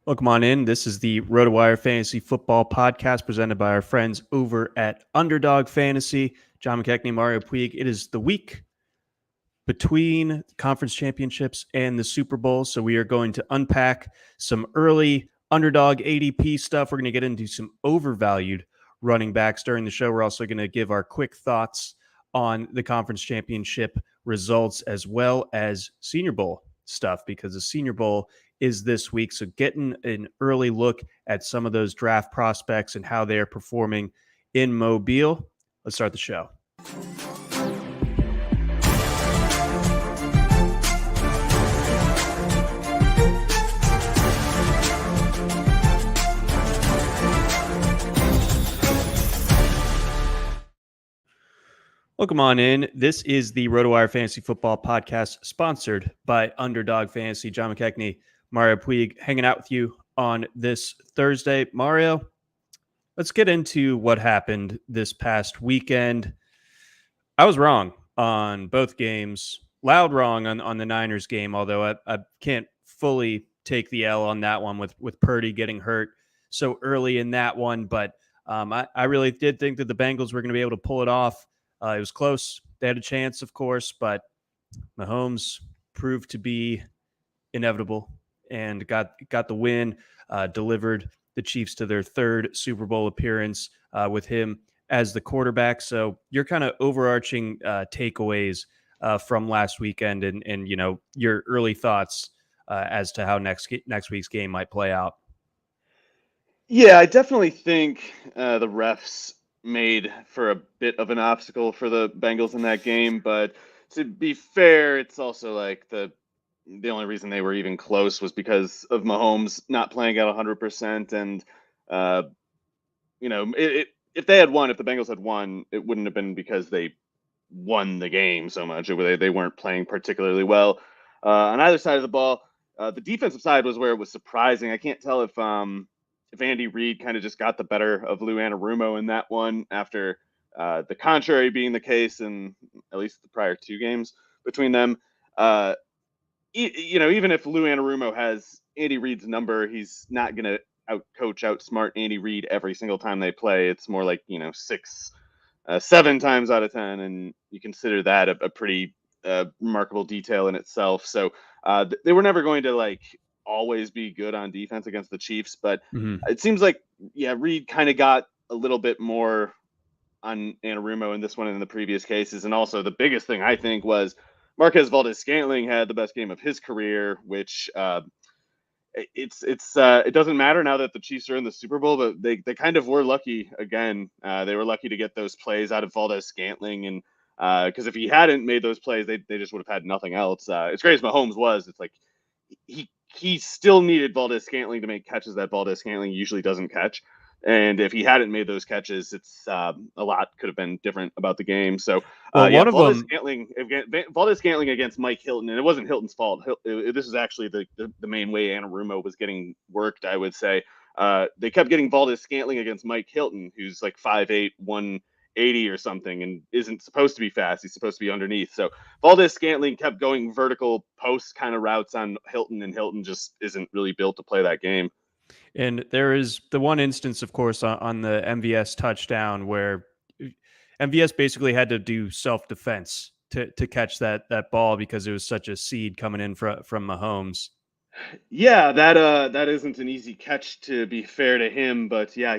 Welcome on in. This is the RotoWire Fantasy Football Podcast presented by our friends over at Underdog Fantasy. John McKechnie and Mario Puig. It is the week between conference championships and the Super Bowl, so we are going to unpack some early underdog ADP stuff. We're going to get into some overvalued running backs during the show. We're also going to give our quick thoughts on the conference championship results as well as Senior Bowl stuff, because the Senior Bowl is this week. So getting an early look at some of those draft prospects and how they're performing in Mobile. Let's start the show. Welcome on in. This is the RotoWire Fantasy Football Podcast sponsored by Underdog Fantasy. John McKechnie, Mario Puig, hanging out with you on this Thursday. Mario, let's get into what happened this past weekend. I was wrong on both games. Loud wrong on the Niners game, although I can't fully take the L on that one with Purdy getting hurt so early in that one. But I really did think that the Bengals were going to be able to pull it off. It was close. They had a chance, of course, but Mahomes proved to be inevitable and got the win, delivered the Chiefs to their third Super Bowl appearance with him as the quarterback. So your kind of overarching takeaways from last weekend and you know, your early thoughts as to how next week's game might play out. Yeah, I definitely think the refs made for a bit of an obstacle for the Bengals in that game, but to be fair, it's also like the only reason they were even close was because of Mahomes not playing at 100%, and if they had won, if the Bengals had won, it wouldn't have been because they won the game so much. They weren't playing particularly well on either side of the ball. The defensive side was where it was surprising. I can't tell if Andy Reid kind of just got the better of Lou Anarumo in that one after the contrary being the case in at least the prior two games between them. Even if Lou Anarumo has Andy Reid's number, he's not going to outsmart Andy Reid every single time they play. It's more like, 7 times out of 10, and you consider that a pretty remarkable detail in itself. So they were never going to always be good on defense against the Chiefs, but it seems like Reid kind of got a little bit more on Anarumo in this one and in the previous cases. And also the biggest thing I think was Marquez Valdes-Scantling had the best game of his career, which it doesn't matter now that the Chiefs are in the Super Bowl, but they kind of were lucky again. They were lucky to get those plays out of Valdes-Scantling, and because if he hadn't made those plays, they just would have had nothing else. As great as Mahomes was, it's like he still needed Valdes-Scantling to make catches that Valdes-Scantling usually doesn't catch. And if he hadn't made those catches, it's a lot could have been different about the game. So, one of Valdes-Scantling against Mike Hilton, and it wasn't Hilton's fault. This is actually the main way Anarumo was getting worked, I would say. They kept getting Valdes-Scantling against Mike Hilton, who's like 5'8", 180 or something, and isn't supposed to be fast. He's supposed to be underneath. So Valdes-Scantling kept going vertical post kind of routes on Hilton, and Hilton just isn't really built to play that game. And there is the one instance, of course, on the MVS touchdown where MVS basically had to do self-defense to catch that ball because it was such a seed coming in from Mahomes. Yeah, that isn't an easy catch, to be fair to him, but yeah,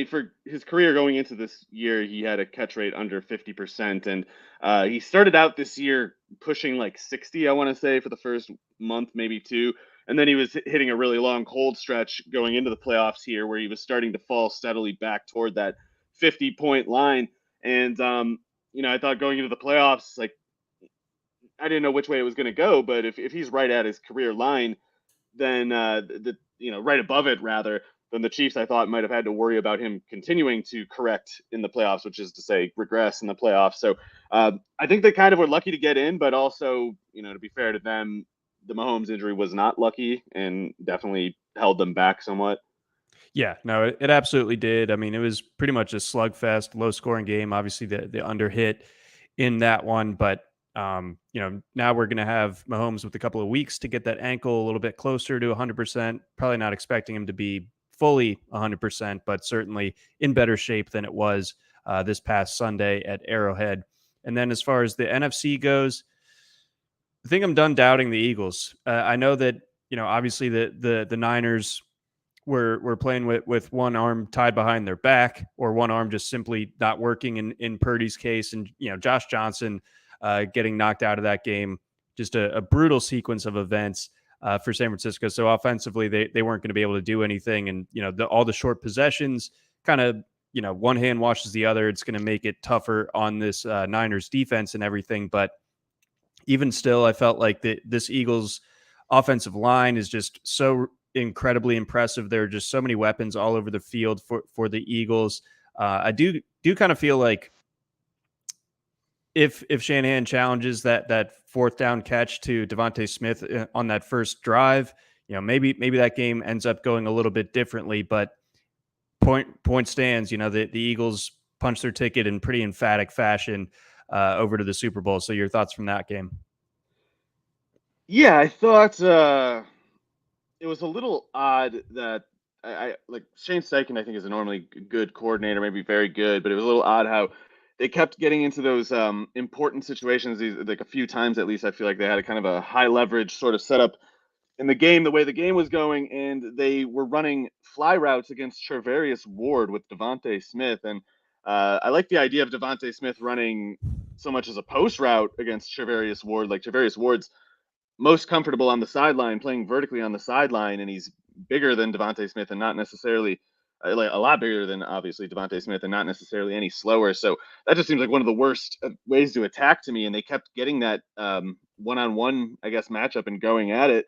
for his career going into this year, he had a catch rate under 50%, and he started out this year pushing like 60, I want to say, for the first month, maybe two. And then he was hitting a really long cold stretch going into the playoffs here where he was starting to fall steadily back toward that 50-point line. And, I thought going into the playoffs, I didn't know which way it was going to go, but if he's right at his career line, then right above it rather, then the Chiefs I thought might have had to worry about him continuing to correct in the playoffs, which is to say regress in the playoffs. So I think they kind of were lucky to get in, but also, to be fair to them, the Mahomes injury was not lucky and definitely held them back somewhat. Yeah, no, it absolutely did. I mean, it was pretty much a slugfest, low-scoring game. Obviously, the under hit in that one, but Now we're going to have Mahomes with a couple of weeks to get that ankle a little bit closer to 100%. Probably not expecting him to be fully 100%, but certainly in better shape than it was this past Sunday at Arrowhead. And then as far as the NFC goes, I think I'm done doubting the Eagles. I know that, obviously the Niners were playing with one arm tied behind their back, or one arm just simply not working in Purdy's case. And, Josh Johnson getting knocked out of that game, just a brutal sequence of events for San Francisco. So offensively, they weren't going to be able to do anything. And, all the short possessions kind of, one hand washes the other. It's going to make it tougher on this Niners defense and everything. But even still, I felt like this Eagles offensive line is just so incredibly impressive. There are just so many weapons all over the field for the Eagles. I do kind of feel like if Shanahan challenges that fourth down catch to Devontae Smith on that first drive, maybe that game ends up going a little bit differently. But point stands. The Eagles punched their ticket in pretty emphatic fashion over to the Super Bowl. So your thoughts from that game? Yeah, I thought it was a little odd that I like Shane Steichen. I think is a normally good coordinator, maybe very good, but it was a little odd how they kept getting into those important situations. Like a few times at least, I feel like they had a kind of a high leverage sort of setup in the game, the way the game was going, and they were running fly routes against Charvarius Ward with Devontae Smith. And I like the idea of Devontae Smith running so much as a post route against Charvarius Ward. Like Charvarius Ward's most comfortable on the sideline, playing vertically on the sideline, and he's bigger than Devontae Smith and not necessarily like a lot bigger than obviously Devontae Smith and not necessarily any slower. So that just seems like one of the worst ways to attack to me. And they kept getting that one-on-one, I guess, matchup and going at it.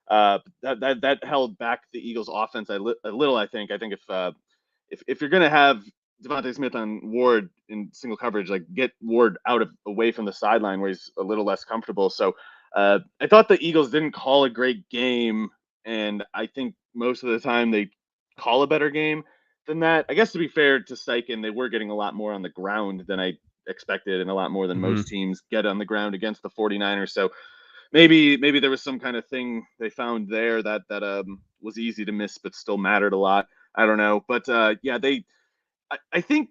That held back the Eagles' offense a little. I think if you're going to have Devontae Smith on Ward in single coverage, like get Ward away from the sideline where he's a little less comfortable. So I thought the Eagles didn't call a great game, and I think most of the time they call a better game than that. I guess to be fair to Steichen, they were getting a lot more on the ground than I expected, and a lot more than most teams get on the ground against the 49ers. So maybe there was some kind of thing they found there that was easy to miss but still mattered a lot. I don't know, but yeah, I think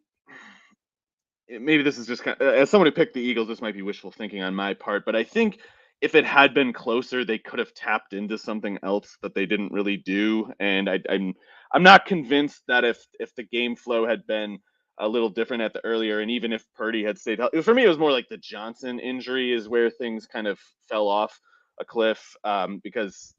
maybe this is just kind of, as someone who picked the Eagles, this might be wishful thinking on my part, but I think if it had been closer, they could have tapped into something else that they didn't really do. And I'm not convinced that if the game flow had been a little different at the earlier, and even if Purdy had stayed healthy, for me, it was more like the Johnson injury is where things kind of fell off a cliff, because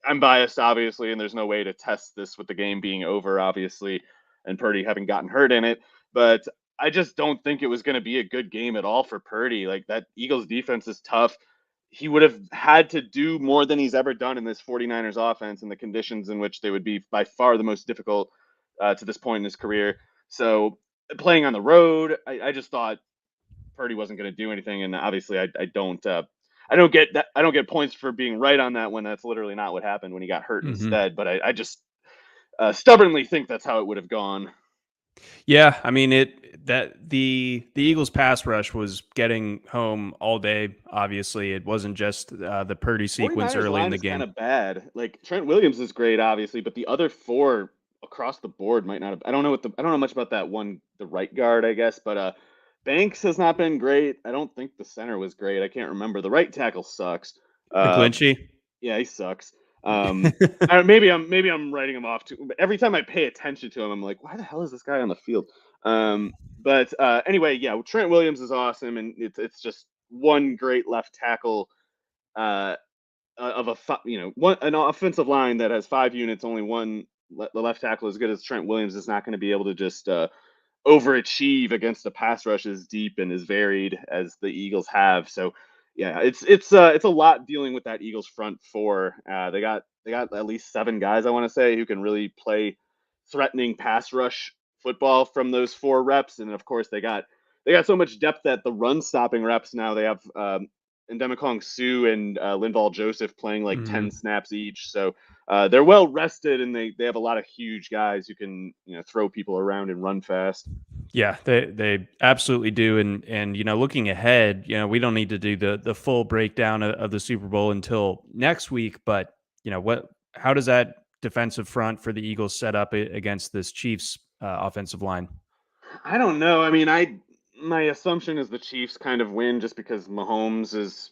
I'm biased, obviously, and there's no way to test this with the game being over, obviously, and Purdy having gotten hurt in it. But I just don't think it was going to be a good game at all for Purdy. Like that Eagles defense is tough. He would have had to do more than he's ever done in this 49ers offense in the conditions in which they would be by far the most difficult to this point in his career. So playing on the road, I just thought Purdy wasn't going to do anything. And obviously I don't get that. I don't get points for being right on that when that's literally not what happened when he got hurt instead. But I just stubbornly think that's how it would have gone. Yeah, I mean the Eagles pass rush was getting home all day. Obviously, it wasn't just the Purdy sequence 49ers early in line the is game. kind of bad. Like Trent Williams is great, obviously, but the other four across the board might not have. I don't know much about that one, the right guard, I guess, but Banks has not been great. I don't think the center was great. I can't remember. The right tackle sucks. McKechnie. Yeah, he sucks. Maybe I'm writing him off too. But every time I pay attention to him, I'm like, why the hell is this guy on the field? But anyway, yeah, Trent Williams is awesome, and it's just one great left tackle of an offensive line that has 5 units. Only one, the left tackle as good as Trent Williams is not going to be able to just overachieve against a pass rush as deep and as varied as the Eagles have. So yeah, it's a lot dealing with that Eagles front four. They got at least 7 guys, I want to say, who can really play threatening pass rush football from those 4 reps. And of course they got so much depth at the run stopping reps now. They have Ndamukong Suh and Linval Joseph playing like 10 snaps each. So they're well rested, and they have a lot of huge guys who can throw people around and run fast. Yeah, they absolutely do. And looking ahead, we don't need to do the full breakdown of the Super Bowl until next week. But how does that defensive front for the Eagles set up against this Chiefs offensive line? I don't know. I mean, my assumption is the Chiefs kind of win just because Mahomes is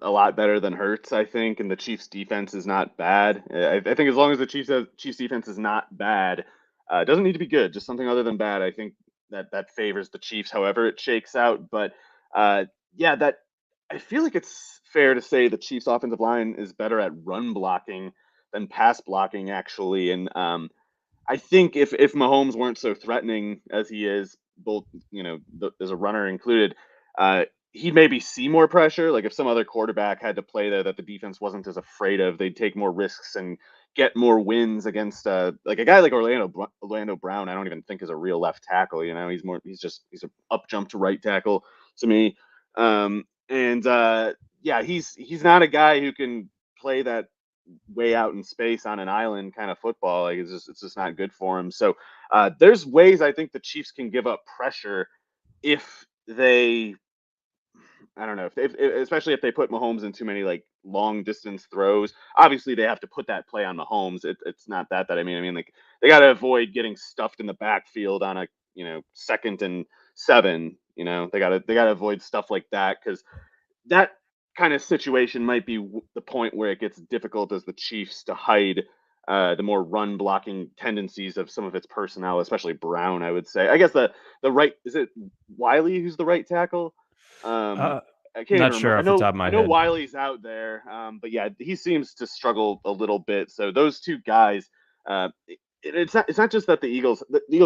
a lot better than Hurts, I think, and the Chiefs defense is not bad. I think as long as the Chiefs defense is not bad, it doesn't need to be good, just something other than bad. I think that favors the Chiefs, however it shakes out. But uh, yeah, that I feel like it's fair to say the Chiefs offensive line is better at run blocking than pass blocking, actually. And I think if Mahomes weren't so threatening as he is, both as a runner included, he'd maybe see more pressure. Like if some other quarterback had to play there that the defense wasn't as afraid of, they'd take more risks and get more wins against like a guy like Orlando Brown. I don't even think is a real left tackle. He's an up jump to right tackle to me. And yeah, he's not a guy who can play that way out in space on an island kind of football. Like it's just not good for him. So there's ways I think the Chiefs can give up pressure if they, I don't know, especially if they put Mahomes in too many like long distance throws. Obviously, they have to put that play on Mahomes. It's not that I mean like they got to avoid getting stuffed in the backfield on a 2nd and 7. They got to avoid stuff like that because that kind of situation might be the point where it gets difficult as the Chiefs to hide the more run blocking tendencies of some of its personnel, especially Brown. I would say. I guess the right, is it Wiley who's the right tackle? Uh, I can't even Not remember. sure off the top of I my know head. Wiley's out there, but yeah, he seems to struggle a little bit. So those two guys. It's not just that the Eagles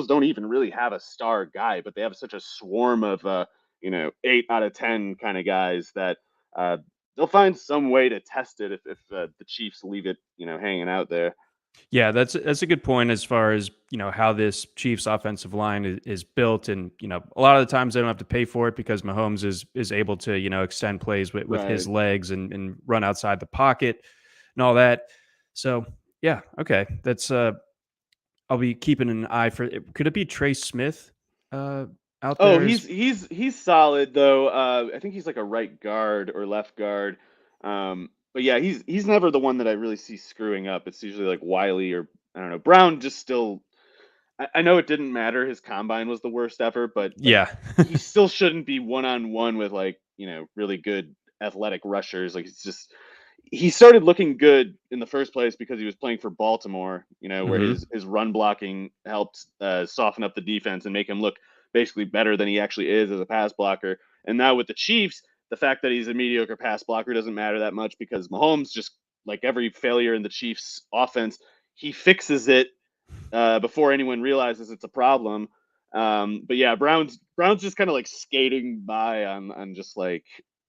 don't even really have a star guy, but they have such a swarm of 8 out of 10 kind of guys that uh, they'll find some way to test it if the Chiefs leave it hanging out there. Yeah, that's a good point as far as how this Chiefs offensive line is built, and a lot of the times they don't have to pay for it because Mahomes is able to extend plays with his Right. legs and run outside the pocket and all that. So yeah, okay, that's I'll be keeping an eye for. Could it be Trace Smith out Oh, there? he's solid though. I think he's like a right guard or left guard. But yeah, he's never the one that I really see screwing up. It's usually like Wiley or I don't know. Brown just still. I know it didn't matter. His combine was the worst ever, but like Yeah, he still shouldn't be 1-on-1 with like really good athletic rushers. Like it's just he started looking good in the first place because he was playing for Baltimore. Where hmm his run blocking helped soften up the defense and make him look basically better than he actually is as a pass blocker. And now with the Chiefs, the fact that he's a mediocre pass blocker doesn't matter that much because Mahomes just like every failure in the Chiefs offense, he fixes it before anyone realizes it's a problem. But yeah, Brown's just kind of like skating by on just like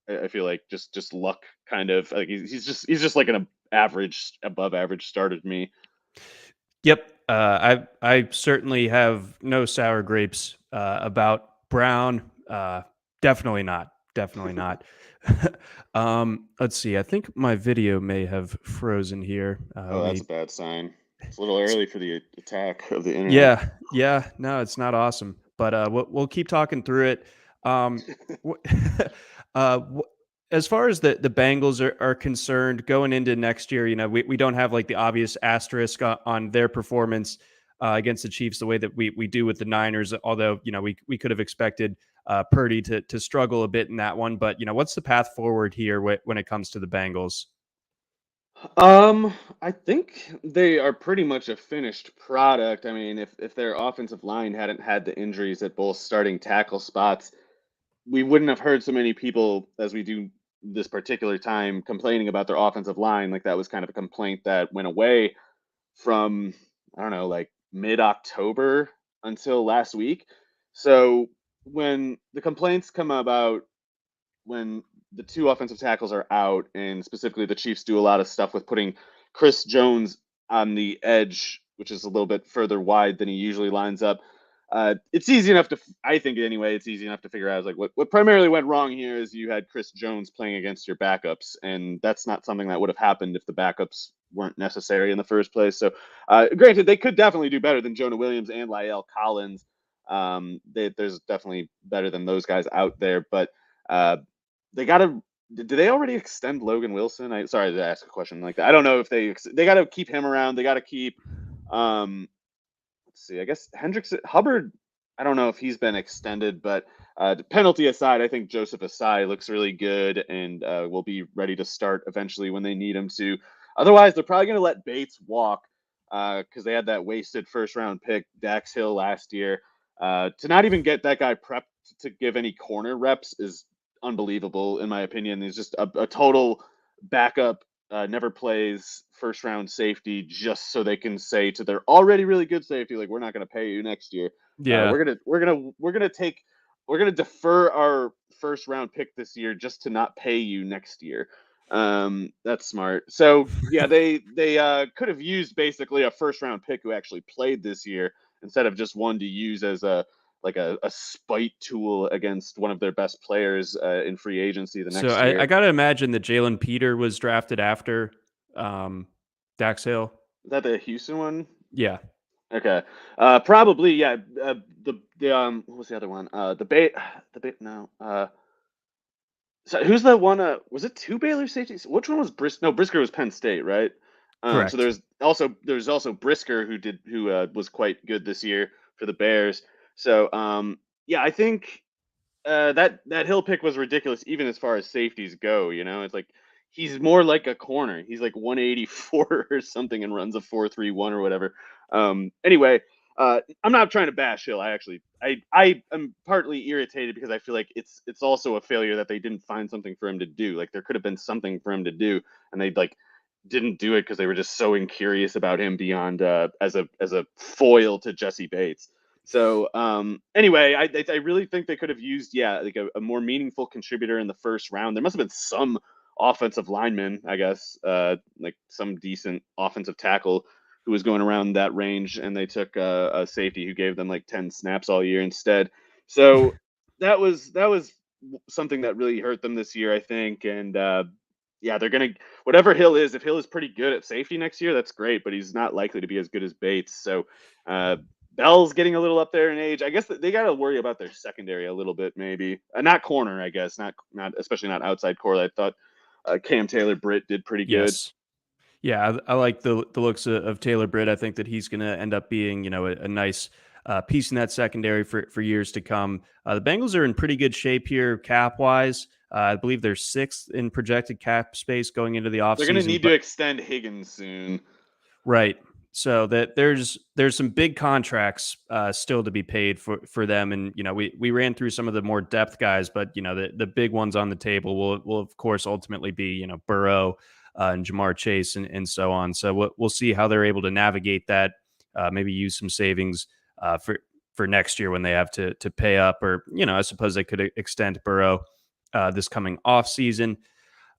I feel like just luck kind of like he's just like an average above average starter to me. Yep. I certainly have no sour grapes about Brown. Definitely not. Definitely not. Let's see. I think my video may have frozen here. Oh, Let that's me. a bad sign. It's a little early for the attack of the internet. Yeah. Yeah. No, it's not awesome. But we'll keep talking through it. Wh- wh- as far as the Bengals are concerned, going into next year, we don't have like the obvious asterisk on their performance against the Chiefs the way that we do with the Niners. Although we could have expected Purdy to struggle a bit in that one. But what's the path forward here when it comes to the Bengals? I think they are pretty much a finished product. I mean, if their offensive line hadn't had the injuries at both starting tackle spots, we wouldn't have heard so many people as we do this particular time complaining about their offensive line. Like that was kind of a complaint that went away from I don't know, like mid-October until last week. So when the complaints come about when the two offensive tackles are out, and specifically the Chiefs do a lot of stuff with putting Chris Jones on the edge, which is a little bit further wide than he usually lines up. It's easy enough to, I think anyway, it's easy enough to figure out like what primarily went wrong here is you had Chris Jones playing against your backups, and that's not something that would have happened if the backups weren't necessary in the first place. So, granted, they could definitely do better than Jonah Williams and La'el Collins. There's definitely better than those guys out there, but they got to. Do they already extend Logan Wilson? Sorry to ask a question like that. I don't know if they got to keep him around. They got to keep. Let's see. I guess Hubbard. I don't know if he's been extended, but penalty aside, I think Joseph Asai looks really good and will be ready to start eventually when they need him to. Otherwise, they're probably going to let Bates walk because they had that wasted first round pick, Dax Hill, last year. To not even get that guy prepped to give any corner reps is unbelievable, in my opinion. He's just a total backup, never plays first round safety just so they can say to their already really good safety, like, we're not going to pay you next year. Yeah. We're gonna defer our first round pick this year just to not pay you next year. That's smart. So yeah, they could have used basically a first round pick who actually played this year instead of just one to use as a spite tool against one of their best players in free agency the next year. I got to imagine that Jalen Peter was drafted after Dax Hill. Is that the Houston one? Yeah. Okay. Probably, yeah. What was the other one? No. So who's the one? Was it two Baylor safeties? Which one was Brisker? No, Brisker was Penn State, right? Correct. So there's also Brisker who was quite good this year for the Bears. So yeah, I think that Hill pick was ridiculous, even as far as safeties go. It's like he's more like a corner. He's like 184 or something and runs a 4.31 or whatever. Anyway, I'm not trying to bash Hill. I am partly irritated because I feel like it's also a failure that they didn't find something for him to do. Like, there could have been something for him to do, and they didn't do it because they were just so incurious about him beyond as a foil to Jesse Bates. So anyway, I really think they could have used like a more meaningful contributor in the first round. There must have been some offensive lineman, I guess, like some decent offensive tackle who was going around that range, and they took a safety who gave them like 10 snaps all year instead. So that was something that really hurt them this year, I think. And yeah, they're gonna whatever Hill is. If Hill is pretty good at safety next year, that's great, but he's not likely to be as good as Bates. So Bell's getting a little up there in age. I guess they got to worry about their secondary a little bit, maybe. Not corner, I guess. Not especially not outside corner. I thought Cam Taylor Britt did pretty good. Yes. Yeah, I like the looks of Taylor Britt. I think that he's going to end up being, a nice piece in that secondary for years to come. The Bengals are in pretty good shape here cap wise. I believe they're sixth in projected cap space going into the offseason. They're going to need to extend Higgins soon. Right. So that there's some big contracts still to be paid for them, and we ran through some of the more depth guys, but the big ones on the table will of course ultimately be Burrow and Jamar Chase and so on. So we'll see how they're able to navigate that. Maybe use some savings for next year when they have to pay up, or I suppose they could extend Burrow this coming off season.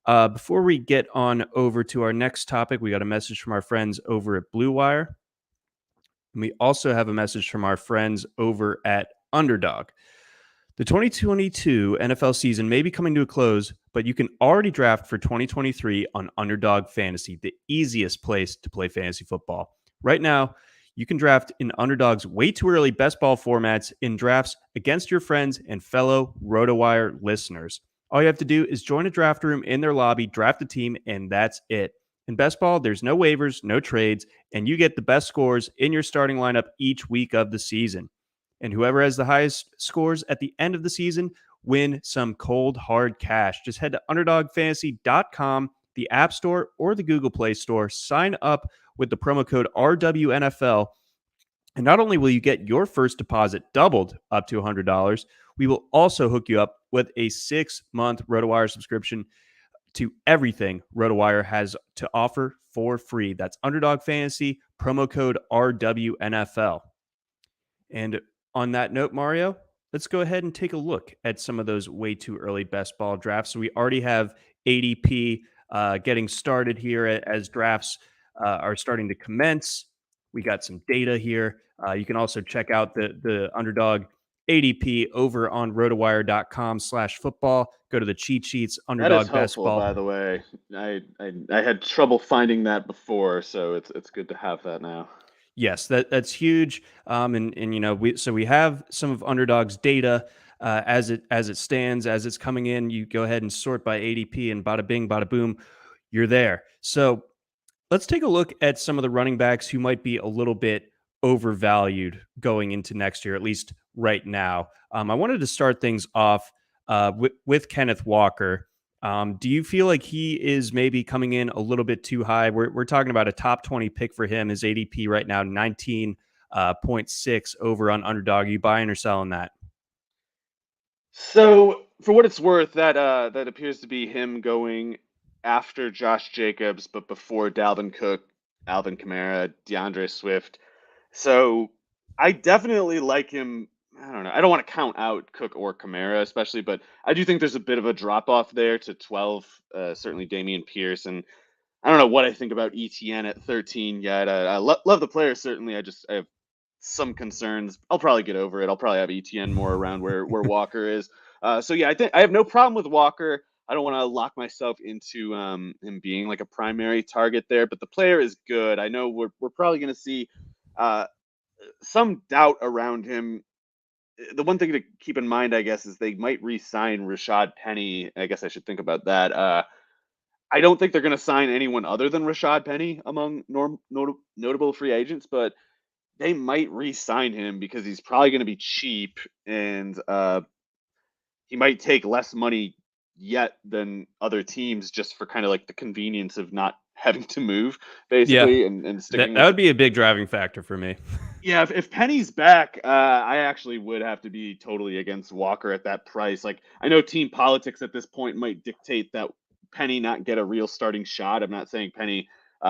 Before we get on over to our next topic, we got a message from our friends over at Blue Wire. And we also have a message from our friends over at Underdog. The 2022 NFL season may be coming to a close, but you can already draft for 2023 on Underdog Fantasy, the easiest place to play fantasy football. Right now, you can draft in Underdog's way too early best ball formats in drafts against your friends and fellow RotoWire listeners. All you have to do is join a draft room in their lobby, draft a team, and that's it. In best ball, there's no waivers, no trades, and you get the best scores in your starting lineup each week of the season. And whoever has the highest scores at the end of the season win some cold, hard cash. Just head to UnderdogFantasy.com, the App Store, or the Google Play Store. Sign up with the promo code RWNFL. And not only will you get your first deposit doubled up to $100, we will also hook you up with a 6-month RotoWire subscription to everything RotoWire has to offer for free. That's Underdog Fantasy, promo code RWNFL. And on that note, Mario, let's go ahead and take a look at some of those way too early best ball drafts. So we already have ADP getting started here as drafts are starting to commence. We got some data here. You can also check out the Underdog ADP over on rotowire.com/football. Go to the cheat sheets, That is Underdog Best helpful, Ball. by the way. I had trouble finding that before, so it's good to have that now. Yes, that's huge. And we have some of Underdog's data as it stands, as it's coming in. You go ahead and sort by ADP, and bada bing, bada boom, you're there. So let's take a look at some of the running backs who might be a little bit overvalued going into next year, at least right now. I wanted to start things off with Kenneth Walker. Do you feel like he is maybe coming in a little bit too high? We're talking about a top 20 pick for him. His ADP right now, 19.6 over on Underdog. Are you buying or selling that? So, for what it's worth, that appears to be him going after Josh Jacobs, but before Dalvin Cook, Alvin Kamara, DeAndre Swift. So, I definitely like him. I don't know. I don't want to count out Cook or Kamara, especially, but I do think there's a bit of a drop off there to 12. Certainly, Damian Pierce, and I don't know what I think about ETN at 13 yet. I love the player, certainly. I have some concerns. I'll probably get over it. I'll probably have ETN more around where Walker is. So yeah, I think I have no problem with Walker. I don't want to lock myself into him being like a primary target there, but the player is good. I know we're probably going to see uh, some doubt around him. The one thing to keep in mind, I guess, is they might re-sign Rashad Penny. I guess I should think about that. I don't think they're going to sign anyone other than Rashad Penny among notable free agents, but they might re-sign him because he's probably going to be cheap, and he might take less money yet than other teams just for kind of like the convenience of not having to move, Yeah, basically, and that sticking that with would the. be a big driving factor for me. Yeah, if Penny's back, I actually would have to be totally against Walker at that price. Like, I know team politics at this point might dictate that Penny not get a real starting shot. I'm not saying Penny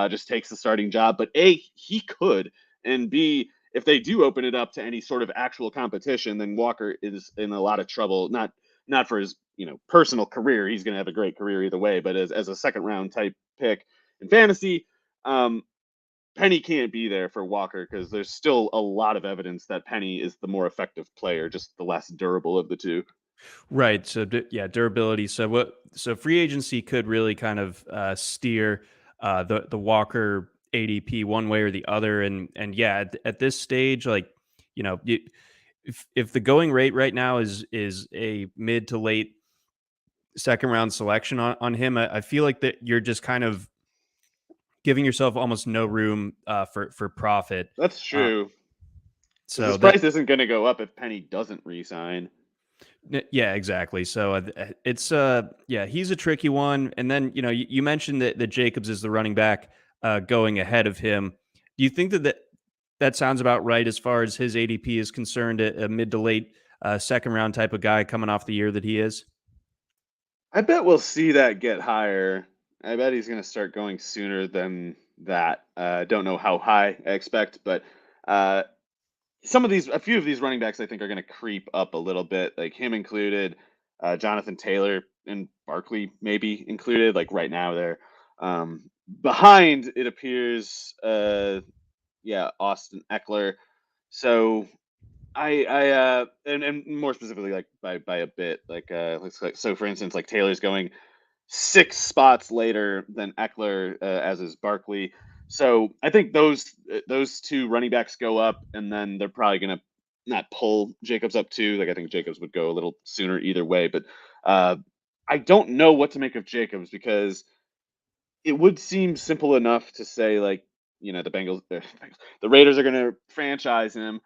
just takes the starting job, but A, he could, and B, if they do open it up to any sort of actual competition, then Walker is in a lot of trouble. Not for his personal career. He's going to have a great career either way, but as a second round type pick in fantasy. Um, Penny can't be there for Walker because there's still a lot of evidence that Penny is the more effective player, just the less durable of the two. Right. So yeah, durability. So free agency could really kind of steer the Walker ADP one way or the other, and yeah, at this stage, like if the going rate right now is a mid to late second round selection on him, I feel like that you're just kind of giving yourself almost no room for profit. That's Uh, true because so his that price isn't going to go up if Penny doesn't resign. Yeah, exactly. So it's yeah, he's a tricky one. And then you mentioned that Jacobs is the running back going ahead of him. Do you think that sounds about right as far as his ADP is concerned? A mid to late second round type of guy coming off the year that he is. I bet we'll see that get higher. I bet he's going to start going sooner than that. Don't know how high I expect, but uh, a few of these running backs, I think are going to creep up a little bit, like him included, Jonathan Taylor and Barkley maybe included. Like right now, they're behind. It appears, yeah, Austin Eckler. So and more specifically, like by a bit, like looks like so. For instance, like Taylor's going 6 spots later than Eckler, as is Barkley. So I think those two running backs go up, and then they're probably going to not pull Jacobs up too. Like I think Jacobs would go a little sooner either way, but uh, I don't know what to make of Jacobs because it would seem simple enough to say like the the Raiders are going to franchise him,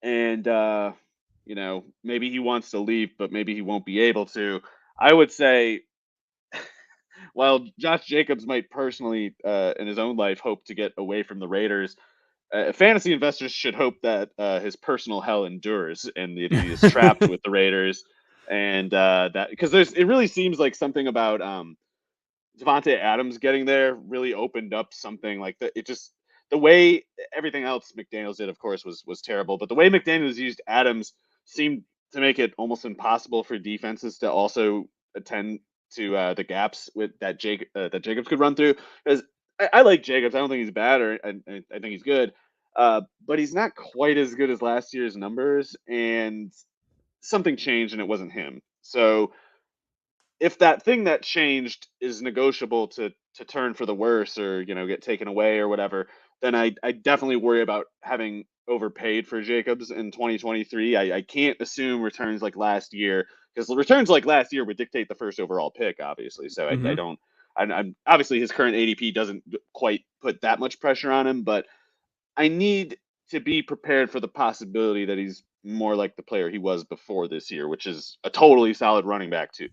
and maybe he wants to leave, but maybe he won't be able to. I would say while Josh Jacobs might personally, in his own life, hope to get away from the Raiders, fantasy investors should hope that his personal hell endures and that he is trapped with the Raiders, and that because it really seems like something about Devontae Adams getting there really opened up something like that. It just the way everything else McDaniels did, of course, was terrible, but the way McDaniels used Adams seemed to make it almost impossible for defenses to also attend to the gaps that Jacobs could run through. Because I like Jacobs, I don't think he's bad, or I think he's good, but he's not quite as good as last year's numbers, and something changed and it wasn't him. So if that thing that changed is negotiable to turn for the worse or get taken away or whatever, then I definitely worry about having overpaid for Jacobs in 2023. I can't assume returns like last year, because the returns like last year would dictate the first overall pick, obviously. So I Hmm. don't. I'm obviously his current ADP doesn't quite put that much pressure on him, but I need to be prepared for the possibility that he's more like the player he was before this year, which is a totally solid running back too.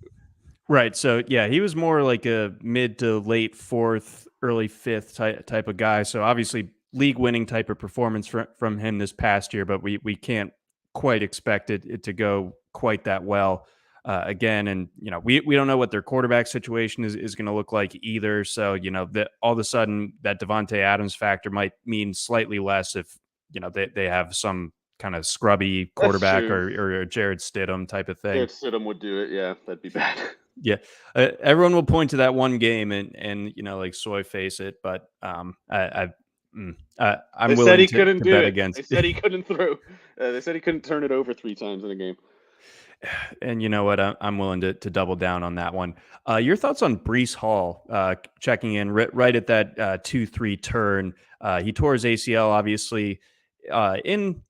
Right. So yeah, he was more like a mid to late fourth, early fifth type of guy. So obviously league winning type of performance from him this past year, but we can't quite expect it to go quite that well again. And we don't know what their quarterback situation is going to look like either. So that all of a sudden that Devontae Adams factor might mean slightly less if they have some kind of scrubby That's quarterback true. or a Jared Stidham type of thing. Jared Stidham would do it. Yeah, that'd be bad. Yeah, everyone will point to that one game and like soy face it, but They I'm said willing he couldn't to do bet it. They against. said he couldn't throw. They said he couldn't turn it over 3 times in a game. And you know what? I'm willing to double down on that one. Your thoughts on Brees Hall checking in right at that 2-3 turn? He tore his ACL, obviously, in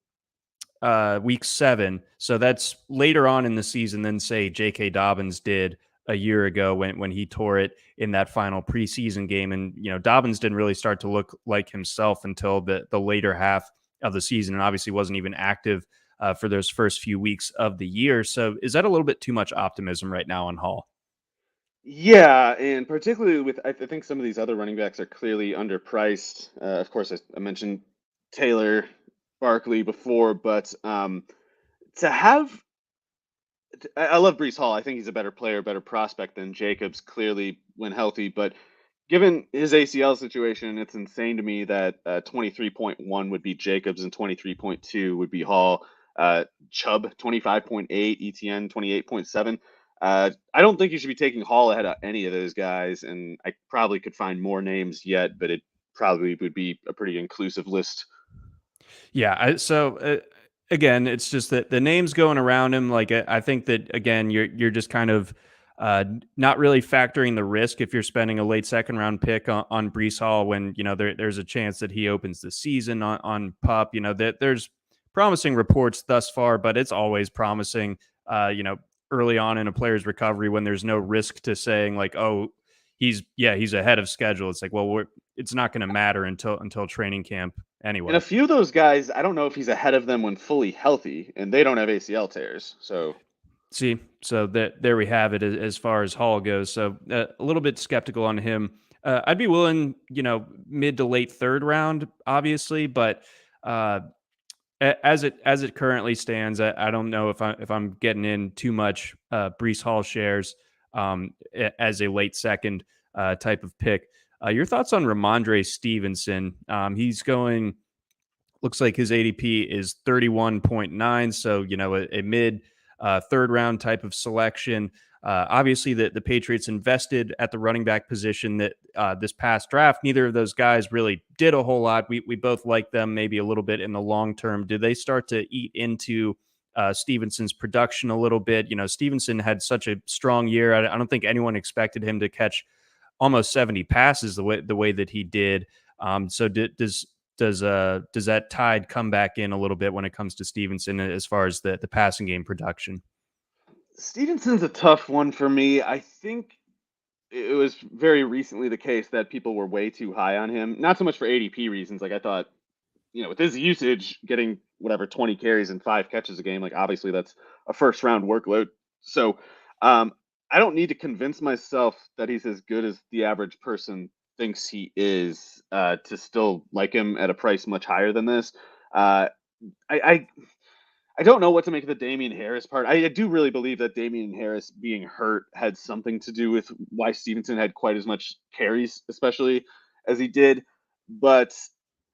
week 7. So that's later on in the season than say J.K. Dobbins did a year ago when he tore it in that final preseason game. And Dobbins didn't really start to look like himself until the later half of the season, and obviously wasn't even active for those first few weeks of the year. So is that a little bit too much optimism right now on Hall? Yeah, and particularly with I think some of these other running backs are clearly underpriced. Of course, I mentioned Taylor, Barkley before, but to have I love Brees Hall. I think he's a better player, better prospect than Jacobs, clearly when healthy. But given his ACL situation, it's insane to me that 23.1 would be Jacobs and 23.2 would be Hall. Chubb 25.8, ETN 28.7. I don't think you should be taking Hall ahead of any of those guys, and I probably could find more names yet, but it probably would be a pretty inclusive list. Yeah. Again, it's just that the names going around him. Like I think that again, you're just kind of not really factoring the risk if you're spending a late second round pick on Brees Hall when there's a chance that he opens the season on PUP. That there's promising reports thus far, but it's always promising. Early on in a player's recovery when there's no risk to saying like, oh, he's ahead of schedule. It's like, well, it's not going to matter until training camp And a anyway. few of those guys, I don't know if he's ahead of them when fully healthy, and they don't have ACL tears. So See, so that there we have it as far as Hall goes. So a little bit skeptical on him. I'd be willing, mid to late third round, obviously, but uh, as it currently stands, I don't know if I'm getting in too much Brees Hall shares as a late second type of pick. Your thoughts on Ramondre Stevenson? He's going. Looks like his ADP is 31.9. So, a mid third round type of selection. Obviously, the Patriots invested at the running back position that this past draft. Neither of those guys really did a whole lot. We both like them maybe a little bit in the long term. Do they start to eat into Stevenson's production a little bit? Stevenson had such a strong year. I don't think anyone expected him to catch almost 70 passes the way that he did. So does that tide come back in a little bit when it comes to Stevenson as far as the passing game production? Stevenson's a tough one for me. I think it was very recently the case that people were way too high on him. Not so much for ADP reasons. Like I thought, with his usage, getting whatever 20 carries and 5 catches a game, like obviously that's a first round workload. So um, I don't need to convince myself that he's as good as the average person thinks he is to still like him at a price much higher than this. Uh, I I don't know what to make of the Damian Harris part. I do really believe that Damian Harris being hurt had something to do with why Stevenson had quite as much carries, especially as he did. But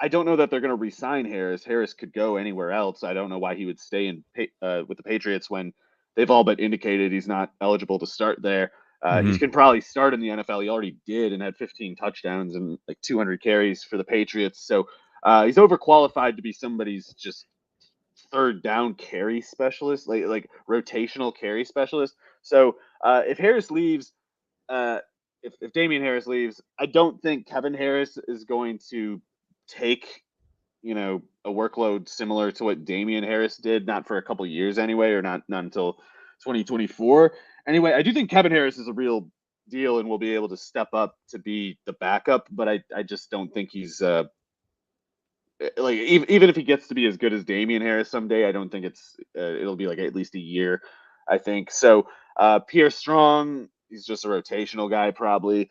I don't know that they're going to re-sign Harris. Harris could go anywhere else. I don't know why he would stay with the Patriots when they've all but indicated he's not eligible to start there. He Hmm. can probably start in the NFL. He already did and had 15 touchdowns and like 200 carries for the Patriots. So he's overqualified to be somebody's just third down carry specialist, like rotational carry specialist. So if Harris leaves, uh, if Damian Harris leaves, I don't think Kevin Harris is going to take a workload similar to what Damian Harris did, not for a couple years anyway, or not until 2024. Anyway, I do think Kevin Harris is a real deal and will be able to step up to be the backup, but I just don't think he's like even if he gets to be as good as Damian Harris someday, I don't think it'll be like at least a year. I think so. Pierre Strong, he's just a rotational guy probably.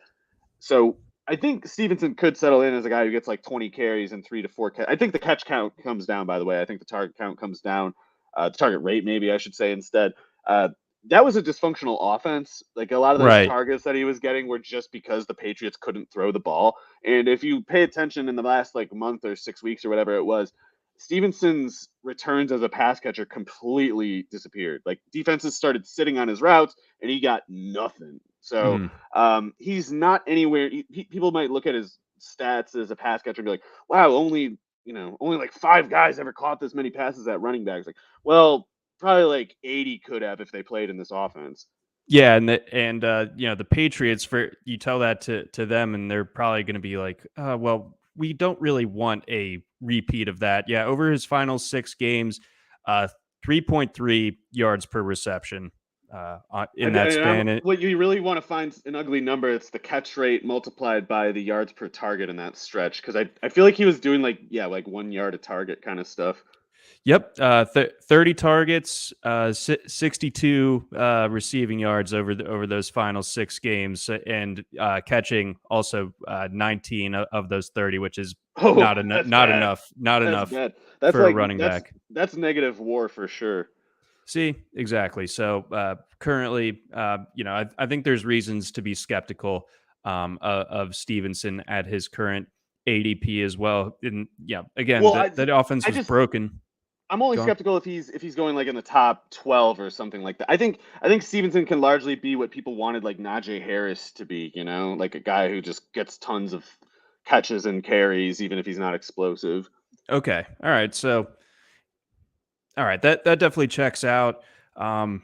So I think Stevenson could settle in as a guy who gets like 20 carries and 3 to 4 catch. I think the catch count comes down. By the way, I think the target count comes down. The target rate, maybe I should say instead. Uh, that was a dysfunctional offense. Like a lot of those Right. targets that he was getting were just because the Patriots couldn't throw the ball. And if you pay attention in the last like month or 6 weeks or whatever it was, Stevenson's returns as a pass catcher completely disappeared. Like defenses started sitting on his routes, and he got nothing. So Mhm. he's not anywhere. People might look at his stats as a pass catcher and be like, "Wow, only like 5 guys ever caught this many passes at running backs." Like, well, probably like 80 could have if they played in this offense. Yeah, and the Patriots, for you tell that to them, and they're probably going to be like, well, we don't really want a repeat of that. Yeah, over his final 6 games, 3.3 yards per reception in that span. What you really want to find an ugly number, it's the catch rate multiplied by the yards per target in that stretch. Because I feel like he was doing like 1 yard a target kind of stuff. Yep, 30 targets, 62 receiving yards over those final 6 games, and catching also 19 of those 30, which is Oh, not enough, that's bad. not That's enough bad. That's for a like running back. that's negative WAR for sure. See, exactly. So currently, I think there's reasons to be skeptical of Stevenson at his current ADP as well. And yeah, again, Well, that offense I was just broken. I'm only Go on. skeptical if he's going like in the top 12 or something like that. I think Stevenson can largely be what people wanted like Najee Harris to be, like a guy who just gets tons of catches and carries even if he's not explosive. Okay. All right. So, all right, that definitely checks out. Um,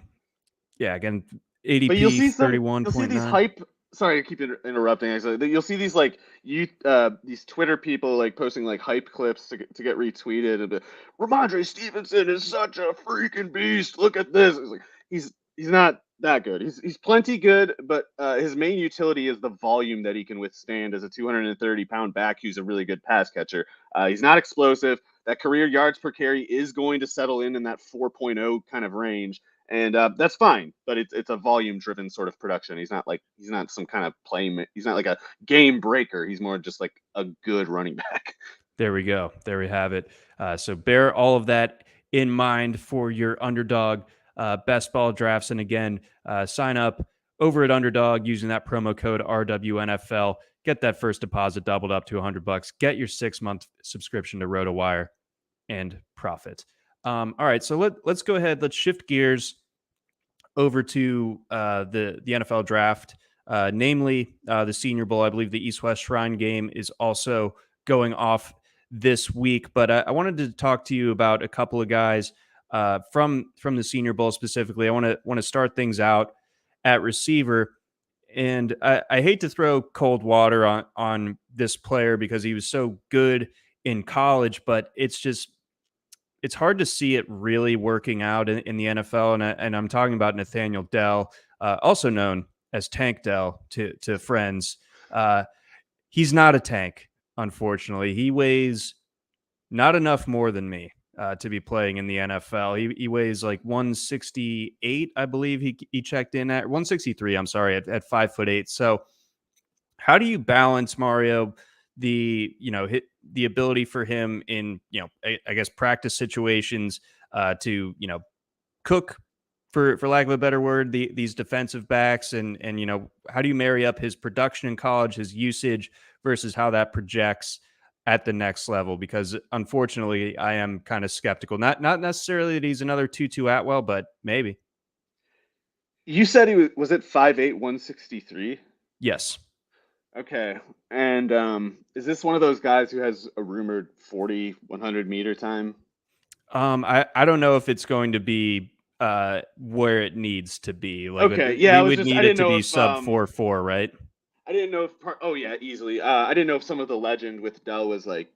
yeah, again, But ADP you'll see these 31.9. hype. Sorry, I keep interrupting. Actually, you'll see these like these Twitter people like posting like hype clips to get retweeted. And Ramondre Stevenson is such a freaking beast. Look at this. It's like he's not that good. He's plenty good, but his main utility is the volume that he can withstand as a 230-pound back who's a really good pass catcher. He's not explosive. That career yards per carry is going to settle in that 4.0 kind of range. And that's fine, but it's a volume driven sort of production. He's not some kind of play. He's not like a game breaker. He's more just like a good running back. There we go. There we have it. So bear all of that in mind for your Underdog best ball drafts. And again, sign up over at Underdog using that promo code RWNFL. Get that first deposit doubled up to $100. Get your 6-month subscription to RotoWire and profit. All right, so let's go ahead. Let's shift gears over to the NFL draft, namely the Senior Bowl. I believe the East West Shrine game is also going off this week. But I wanted to talk to you about a couple of guys from the Senior Bowl specifically. I want to start things out at receiver. And I hate to throw cold water on this player because he was so good in college, but it's hard to see it really working out in the NFL. And I'm talking about Nathaniel Dell, also known as Tank Dell to friends. He's not a tank, unfortunately. He weighs not enough more than me to be playing in the NFL. He weighs like 168, I believe he checked in at 163. I'm sorry, at 5'8". So how do you balance, Mario, the ability for him in I guess practice situations to cook, for lack of a better word, these defensive backs, and how do you marry up his production in college, his usage, versus how that projects at the next level? Because unfortunately, I am kind of skeptical. Not necessarily that he's another Tutu Atwell, but maybe. You said he was it 5'8", 163? Yes. Okay. And is this one of those guys who has a rumored 40, 100 meter time? I don't know if it's going to be where it needs to be. Like Okay, yeah, we would I need it didn't to know be if sub 4.4, right? I didn't know if oh yeah, easily. I didn't know if some of the legend with Dell was like,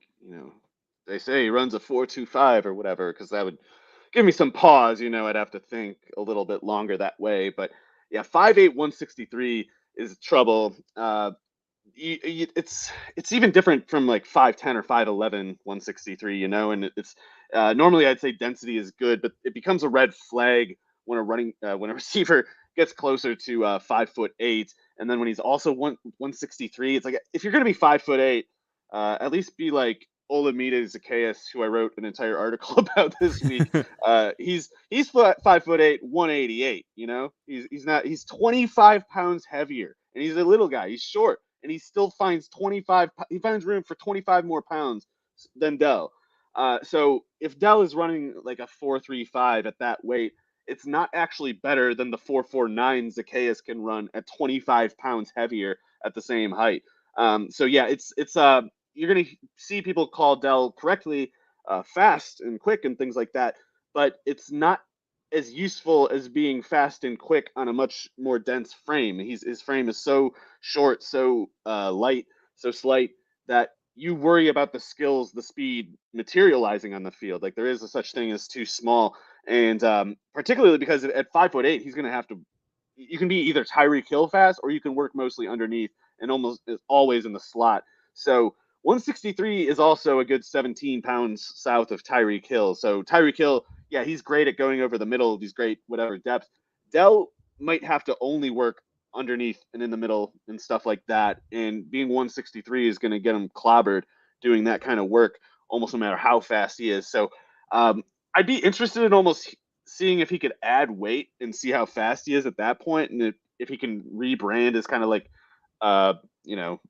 they say he runs a 4.25 or whatever, because that would give me some pause. I'd have to think a little bit longer that way. But yeah, 5'8", 163 is trouble. It's even different from like 5'10" or 5'11", 163. And it's normally I'd say density is good, but it becomes a red flag when a receiver gets closer to 5'8", and then when he's also 163. It's like, if you're going to be 5'8", at least be like Olamide Zacchaeus, who I wrote an entire article about this week. He's 5'8", 188. He's 25 pounds heavier, and he's a little guy. He's short, and he still finds 25. He finds room for 25 more pounds than Dell. So if Dell is running like a 4.35 at that weight, it's not actually better than the 4.49 Zacchaeus can run at 25 pounds heavier at the same height. So yeah, it's you're gonna see people call Dell correctly fast and quick and things like that, but it's not as useful as being fast and quick on a much more dense frame. His frame is so short, so light, so slight, that you worry about the skills, the speed materializing on the field. Like, there is a such thing as too small, and particularly because at 5'8", he's going to have to. You can be either Tyreek Hill fast, or you can work mostly underneath and almost always in the slot. So 163 is also a good 17 pounds south of Tyreek Hill. So Tyreek Hill, yeah, he's great at going over the middle. He's great whatever depth. Dell might have to only work underneath and in the middle and stuff like that. And being 163 is going to get him clobbered doing that kind of work, almost no matter how fast he is. So I'd be interested in almost seeing if he could add weight and see how fast he is at that point, and if he can rebrand as kind of like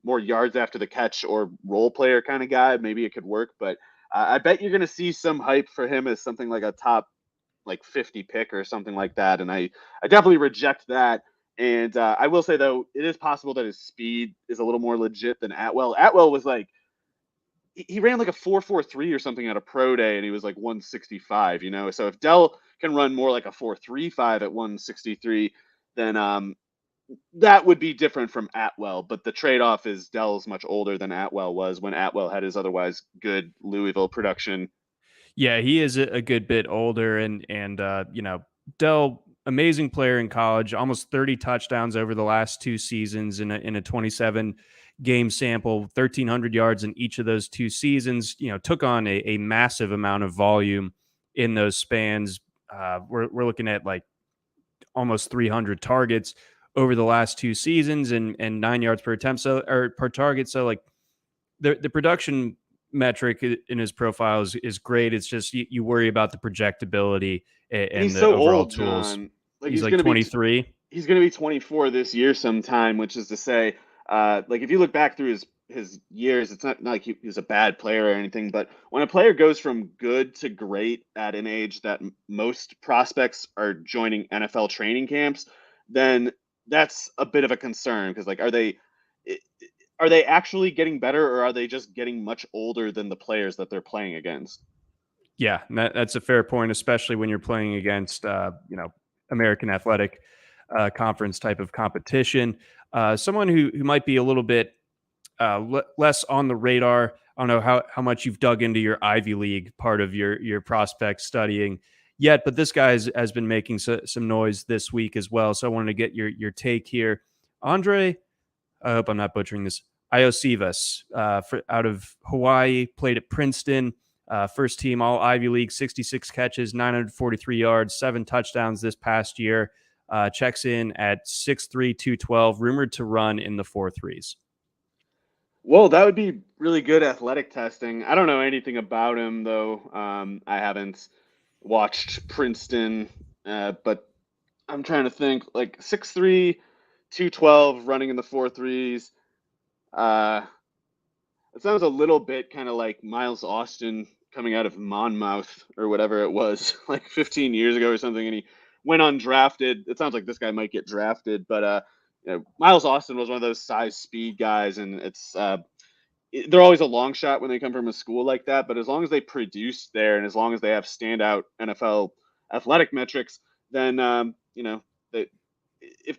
more yards after the catch or role player kind of guy. Maybe it could work, but I bet you're going to see some hype for him as something like a top like 50 pick or something like that. And I definitely reject that. And I will say, though, it is possible that his speed is a little more legit than Atwell. Atwell was like, he ran like a 4.43 or something at a pro day, and he was like 165. So if Dell can run more like a 4.35 at 163, then that would be different from Atwell. But the trade-off is Dell's much older than Atwell was when Atwell had his otherwise good Louisville production. Yeah, he is a good bit older, and Dell, amazing player in college, almost 30 touchdowns over the last 2 seasons in a 27 game sample, 1,300 yards in each of those 2 seasons. Took on a massive amount of volume in those spans. We're looking at like almost 300 targets over the last 2 seasons, and 9 yards per attempt, or per target. So like the production metric in his profile is great. It's just you worry about the projectability And and he's the so overall old, tools. John. Like, He's like 23. he's going to be 24 this year sometime, which is to say, like, if you look back through his years, it's not like he's a bad player or anything, but when a player goes from good to great at an age that most prospects are joining NFL training camps, then that's a bit of a concern, because like, are they actually getting better, or are they just getting much older than the players that they're playing against? Yeah, that's a fair point, especially when you're playing against American Athletic Conference type of competition. Someone who might be a little bit less on the radar. I don't know how much you've dug into your Ivy League part of your prospect studying yet, but this guy has been making some noise this week as well. So I wanted to get your take here. Andre, I hope I'm not butchering this, Iosivas, out of Hawaii, played at Princeton, first team All Ivy League, 66 catches, 943 yards, 7 touchdowns this past year. Checks in at 6'3", 212, rumored to run in the 4.3s. Well, that would be really good athletic testing. I don't know anything about him, though. I haven't watched Princeton, but I'm trying to think, like 6'3", 212, running in the 4.3s. It sounds a little bit kind of like Miles Austin coming out of Monmouth or whatever it was, like 15 years ago or something, and he went undrafted. It sounds like this guy might get drafted, but Miles Austin was one of those size speed guys, and it's they're always a long shot when they come from a school like that. But as long as they produce there, and as long as they have standout NFL athletic metrics, then they,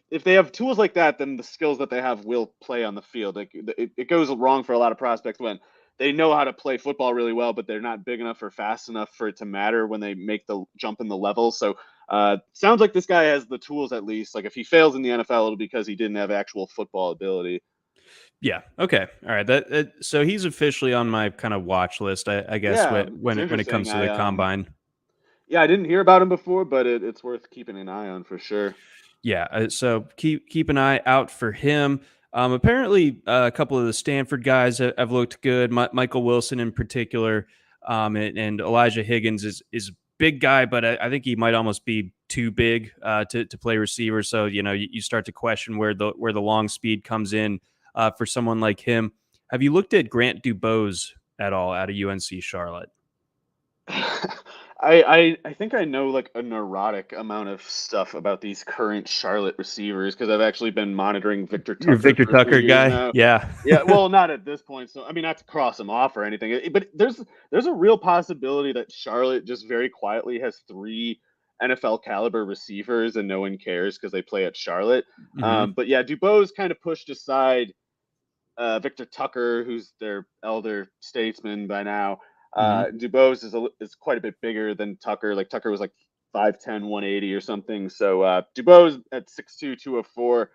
if they have tools like that, then the skills that they have will play on the field. Like it goes wrong for a lot of prospects when they know how to play football really well, but they're not big enough or fast enough for it to matter when they make the jump in the level. So sounds like this guy has the tools at least. Like if he fails in the NFL, it'll be because he didn't have actual football ability. Yeah. Okay. All right. So he's officially on my kind of watch list, I guess, Yeah, it's when it interesting. comes to the combine. Yeah, I didn't hear about him before, but it's worth keeping an eye on for sure. Yeah. So keep an eye out for him. Apparently, a couple of the Stanford guys have looked good. Michael Wilson in particular, and Elijah Higgins is a big guy, but I think he might almost be too big to play receiver. So you start to question where the long speed comes in for someone like him. Have you looked at Grant Dubose at all out of UNC Charlotte? I think I know like a neurotic amount of stuff about these current Charlotte receivers because I've actually been monitoring Victor You're a Tucker Victor for a few Tucker years guy, now. yeah. Yeah, well, not at this point. So I mean, not to cross him off or anything, but there's a real possibility that Charlotte just very quietly has three NFL caliber receivers and no one cares because they play at Charlotte. Hmm. But yeah, Dubose kind of pushed aside Victor Tucker, who's their elder statesman by now. Hmm. Dubose is quite a bit bigger than Tucker. Like Tucker was like 5'10", 180 or something. So Dubose at 6'2", 204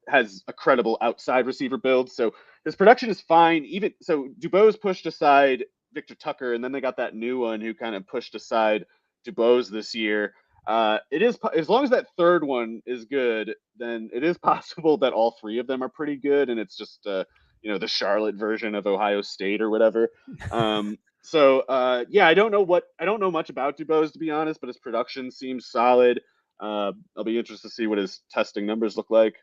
has a credible outside receiver build. So his production is fine. Even so, Dubose pushed aside Victor Tucker, and then they got that new one who kind of pushed aside Dubose this year. It is as long as that third one is good, then it is possible that all three of them are pretty good, and it's just the Charlotte version of Ohio State or whatever. Yeah, I don't know much about Dubose to be honest, but his production seems solid. I'll be interested to see what his testing numbers look like.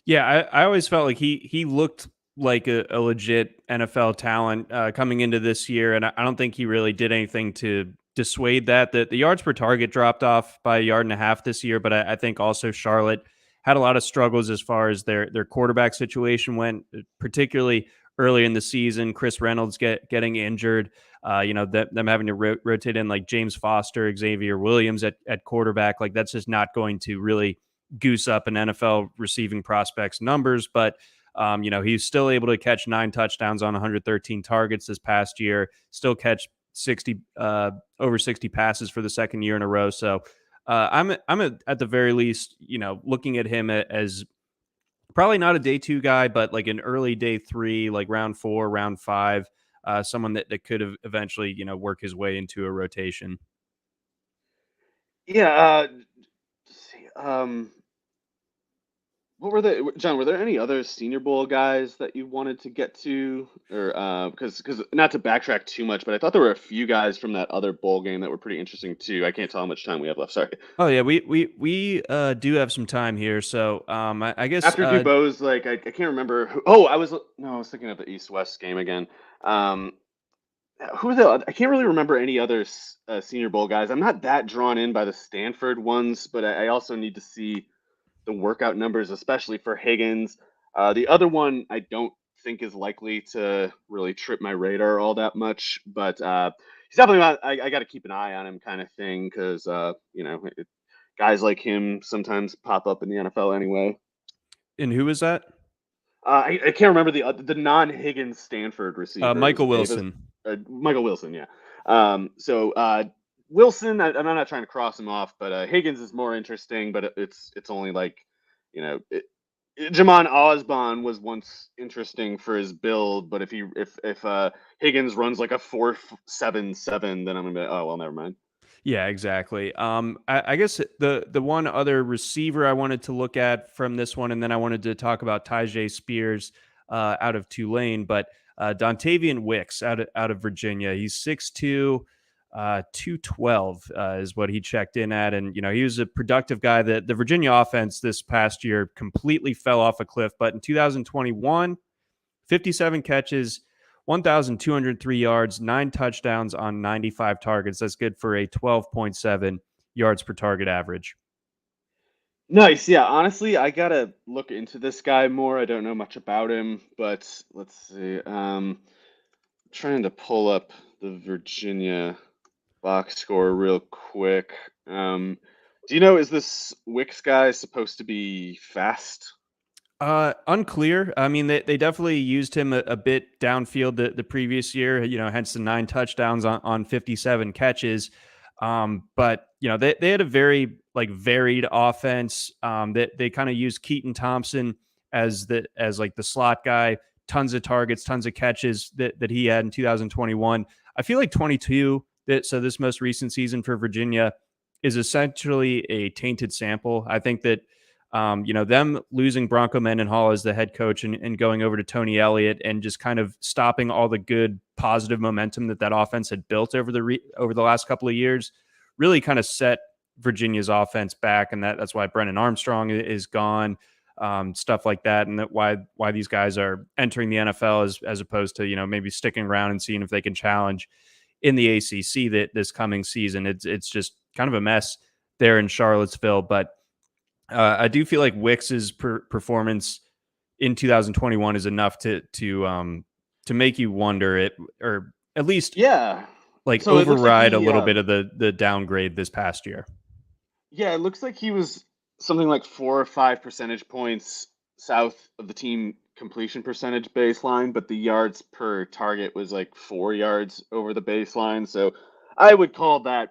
Yeah, I always felt like he looked like a legit NFL talent coming into this year, and I don't think he really did anything to dissuade that. The yards per target dropped off by a yard and a half this year, but I think also Charlotte had a lot of struggles as far as their quarterback situation went, particularly early in the season. Chris Reynolds getting injured, them having to rotate in like James Foster, Xavier Williams at quarterback. Like that's just not going to really goose up an NFL receiving prospect's numbers, but he's still able to catch 9 touchdowns on 113 targets this past year, still catch 60 over 60 passes for the second year in a row. So at the very least, looking at him as probably not a day 2 guy, but like an early day 3, like round 4, round 5, someone that could have eventually, work his way into a rotation. Yeah. Let's see. What were the John? Were there any other Senior Bowl guys that you wanted to get to, or because not to backtrack too much, but I thought there were a few guys from that other bowl game that were pretty interesting too. I can't tell how much time we have left. Sorry. Oh yeah, we do have some time here, so I guess After Dubose, like I can't remember who. Oh, I was thinking of the East West game again. Um, who are the? I can't really remember any other Senior Bowl guys. I'm not that drawn in by the Stanford ones, but I also need to see the workout numbers, especially for Higgins. The other one I don't think is likely to really trip my radar all that much, but he's definitely not. I got to keep an eye on him, kind of thing, because guys like him sometimes pop up in the NFL anyway. and who is that? I can't remember the non-Higgins Stanford receiver. It was Michael Davis, Wilson. Michael Wilson, yeah. Wilson, I'm not trying to cross him off, but Higgins is more interesting. But it's only like, you know, Jamon Osborne was once interesting for his build, but if Higgins runs like a 4.77, then I'm gonna be like, oh well, never mind. Yeah, exactly. I guess the one other receiver I wanted to look at from this one, and then I wanted to talk about Tyjae Spears out of Tulane, but Dontavian Wicks out of Virginia. He's 6'2", 212 is what he checked in at, and he was a productive guy. That the Virginia offense this past year completely fell off a cliff, but in 2021, 57 catches, 1,203 yards, 9 touchdowns on 95 targets. That's good for a 12.7 yards per target average. Nice. Yeah. Honestly, I gotta look into this guy more. I don't know much about him, but let's see. trying to pull up the Virginia box score real quick. Do you know, is this Wicks guy supposed to be fast? Unclear. I mean, they definitely used him a bit downfield the previous year, hence the 9 touchdowns on 57 catches. But they had a very varied offense. They kind of used Keaton Thompson as like the slot guy, tons of targets, tons of catches that he had in 2021. I feel like 22, so this most recent season for Virginia is essentially a tainted sample. I think that them losing Bronco Mendenhall as the head coach and going over to Tony Elliott and just kind of stopping all the good positive momentum that offense had built over the last couple of years really kind of set Virginia's offense back, and that's why Brennan Armstrong is gone, stuff like that, and that why these guys are entering the NFL as opposed to maybe sticking around and seeing if they can challenge in the ACC this coming season. It's just kind of a mess there in Charlottesville, but I do feel like Wicks's performance in 2021 is enough to make you wonder it, or at least Yeah. So it looks like override a little bit of the downgrade this past year. Yeah, it looks like he was something like 4 or 5 percentage points south of the team completion percentage baseline, but the yards per target was like 4 yards over the baseline. So I would call that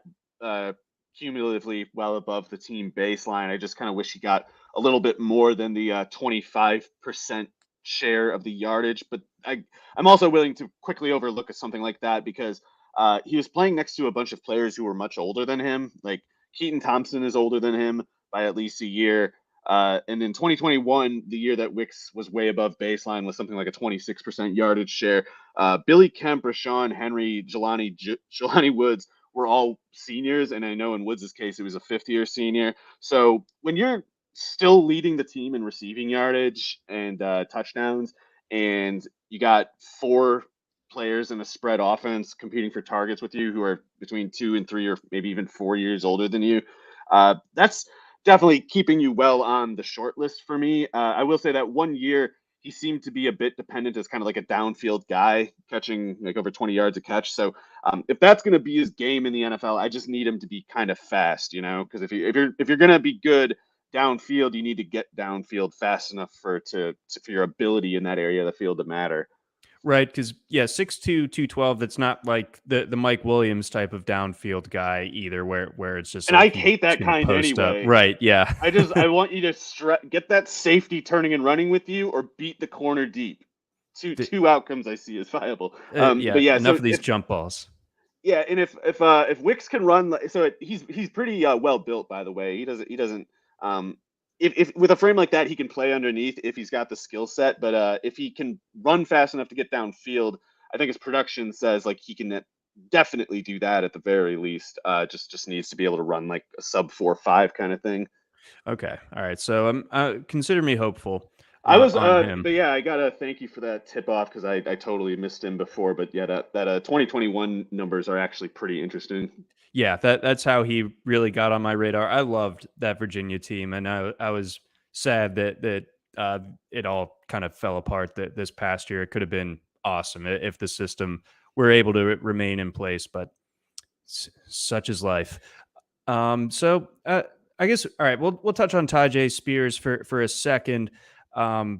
cumulatively well above the team baseline. I just kind of wish he got a little bit more than the 25% share of the yardage, but I'm also willing to quickly overlook something like that because he was playing next to a bunch of players who were much older than him. Like Keaton Thompson is older than him by at least a year. And in 2021, the year that Wicks was way above baseline was something like a 26% yardage share. Billy Kemp, Rashawn Henry, Jelani Woods were all seniors. And I know in Woods' case, it was a fifth-year senior. So when you're still leading the team in receiving yardage and touchdowns, and you got 4 players in a spread offense competing for targets with you who are between 2 and 3 or maybe even 4 years older than you, that's definitely keeping you well on the short list for me. I will say that one year he seemed to be a bit dependent as kind of like a downfield guy, catching like over 20 yards a catch. So if that's going to be his game in the NFL, I just need him to be kind of fast, because if you're going to be good downfield, you need to get downfield fast enough for your ability in that area of the field to matter. Right, because 6'2", 212. That's not like the Mike Williams type of downfield guy either, where it's just And I like hate that kind post up. anyway. Right, yeah. I want you to get that safety turning and running with you, or beat the corner deep. Two outcomes I see as viable. Yeah, But yeah, enough so of these jump balls. yeah, and if Wicks can run, so he's pretty well built, by the way. He doesn't if with a frame like that he can play underneath if he's got the skill set. But if he can run fast enough to get downfield, I think his production says like he can definitely do that at the very least. Just needs to be able to run like a sub 4.5 kind of thing. Okay, all right. So consider me hopeful I was, on him. but yeah, I gotta thank you for that tip off because I totally missed him before. But yeah, that 2021 numbers are actually pretty interesting. Yeah, that's how he really got on my radar. I loved that Virginia team, and I was sad that it all kind of fell apart this past year. It could have been awesome if the system were able to remain in place, but such is life. So I guess all right. We'll touch on Tyjae Spears for a second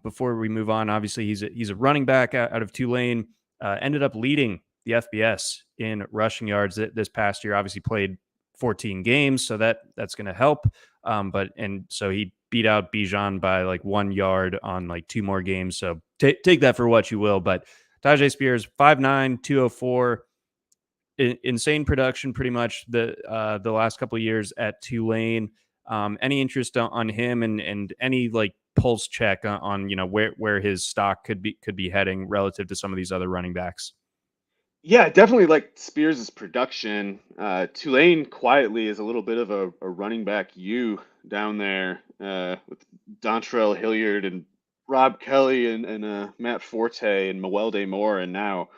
before we move on. Obviously, he's a running back out of Tulane. Ended up leading the FBS in rushing yards this past year. Obviously, played 14 games, so that's going to help. So he beat out Bijan by like 1 yard on like 2 more games. So take that for what you will. But Tyjae Spears, 5'9", 204. Insane production pretty much the last couple of years at Tulane. Any interest on him and any like pulse check on where his stock could be heading relative to some of these other running backs? Yeah, definitely like Spears' production. Tulane quietly is a little bit of a running back down there with Dontrell Hilliard and Rob Kelly and Matt Forte and Mewelde Moore, and now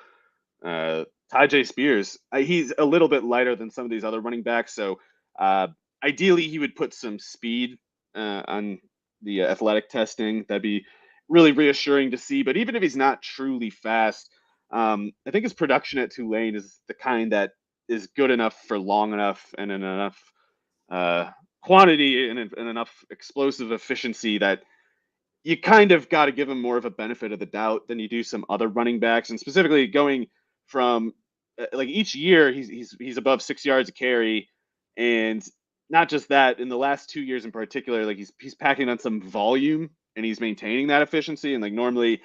Tyjae Spears. He's a little bit lighter than some of these other running backs, so uh, ideally he would put some speed on the athletic testing. That'd be really reassuring to see. But even if he's not truly fast, I think his production at Tulane is the kind that is good enough for long enough and in enough quantity and enough explosive efficiency that you kind of got to give him more of a benefit of the doubt than you do some other running backs, and specifically going from like each year he's above 6 yards a carry, and not just that. In the last 2 years in particular, like he's packing on some volume and he's maintaining that efficiency. And like normally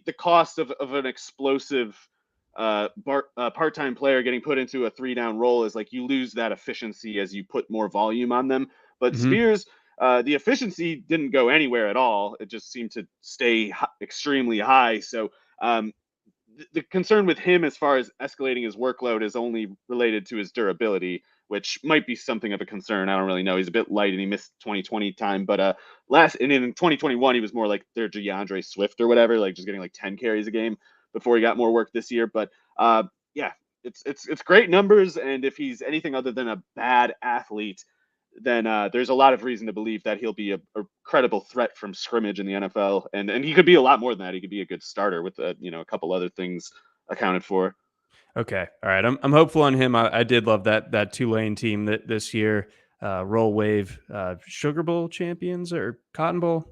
the cost of an explosive part-time player getting put into a three-down role is like you lose that efficiency as you put more volume on them. But Mm-hmm. Spears, the efficiency didn't go anywhere at all. It just seemed to stay extremely high. So the concern with him as far as escalating his workload is only related to his durability, which might be something of a concern. I don't really know. He's a bit light and he missed 2020 time, but in 2021 he was more like their DeAndre Swift or whatever, like just getting like 10 carries a game before he got more work this year. But yeah, it's great numbers, and if he's anything other than a bad athlete, then there's a lot of reason to believe that he'll be a credible threat from scrimmage in the NFL, and he could be a lot more than that. He could be a good starter with a couple other things accounted for. Okay, all right. I'm hopeful on him. I did love that Tulane team that this year. Roll Wave, Sugar Bowl champions or Cotton Bowl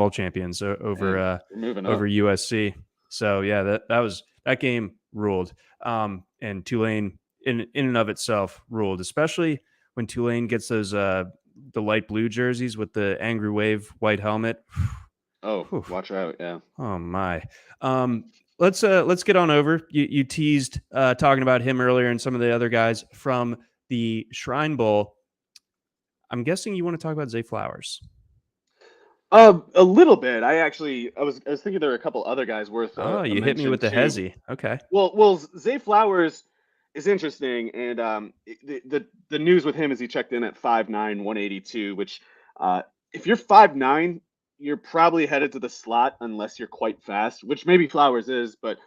champions over We're moving up. over USC. So yeah, that game ruled. And Tulane in and of itself ruled, especially when Tulane gets those the light blue jerseys with the Angry Wave white helmet. Oh, watch out! Yeah. Oh my. Let's get on over. You teased talking about him earlier and some of the other guys from the Shrine Bowl. I'm guessing you want to talk about Zay Flowers. A little bit. I was thinking there were a couple other guys worth. You hit me with the hezzy. Okay. Well, Zay Flowers is interesting, and the news with him is he checked in at 5'9", 182, which if you're 5'9", you're probably headed to the slot unless you're quite fast, which maybe Flowers is, but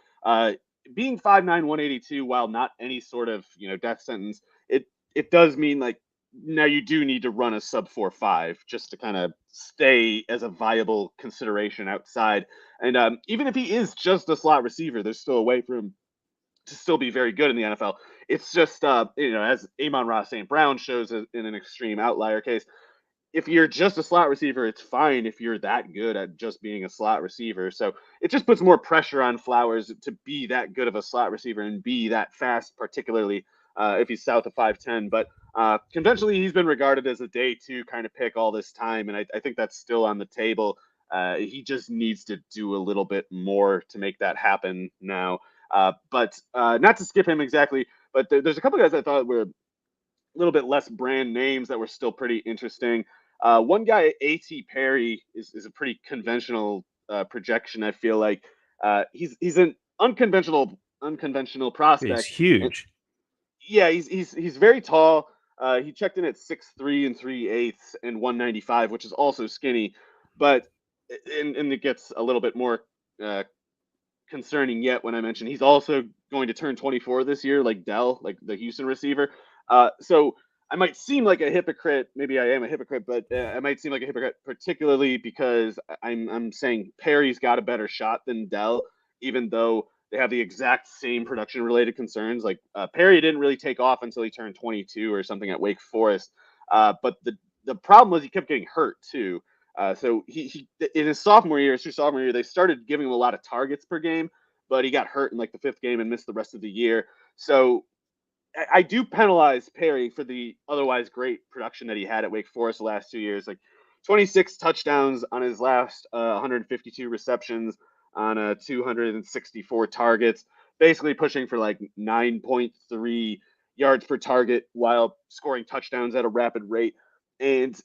being 5'9", 182, while not any sort of death sentence, it does mean like now you do need to run a sub 4.5 just to kind of stay as a viable consideration outside. And even if he is just a slot receiver, there's still a way for him to still be very good in the NFL. It's just, as Amon-Ra St. Brown shows in an extreme outlier case, if you're just a slot receiver, it's fine if you're that good at just being a slot receiver. So it just puts more pressure on Flowers to be that good of a slot receiver and be that fast, particularly if he's south of 5'10". But conventionally, he's been regarded as a day two kind of pick all this time, and I think that's still on the table. He just needs to do a little bit more to make that happen now. But not to skip him exactly, but there's a couple guys I thought were a little bit less brand names that were still pretty interesting. One guy, A.T. Perry, is a pretty conventional projection. I feel like he's an unconventional prospect. He's huge. Yeah, he's very tall. He checked in at 6'3" and 3/8 and 195, which is also skinny. But and it gets a little bit more concerning yet when I mention he's also going to turn 24 this year, like Dell, like the Houston receiver. So I might seem like a hypocrite. Maybe I am a hypocrite, but I might seem like a hypocrite, particularly because I'm saying Perry's got a better shot than Dell, even though they have the exact same production related concerns. Like Perry didn't really take off until he turned 22 or something at Wake Forest. But the problem was he kept getting hurt too. So he in his sophomore year, they started giving him a lot of targets per game, but he got hurt in like the fifth game and missed the rest of the year. So I do penalize Perry for the otherwise great production that he had at Wake Forest the last 2 years. Like 26 touchdowns on his last 152 receptions on 264 targets, basically pushing for like 9.3 yards per target while scoring touchdowns at a rapid rate. And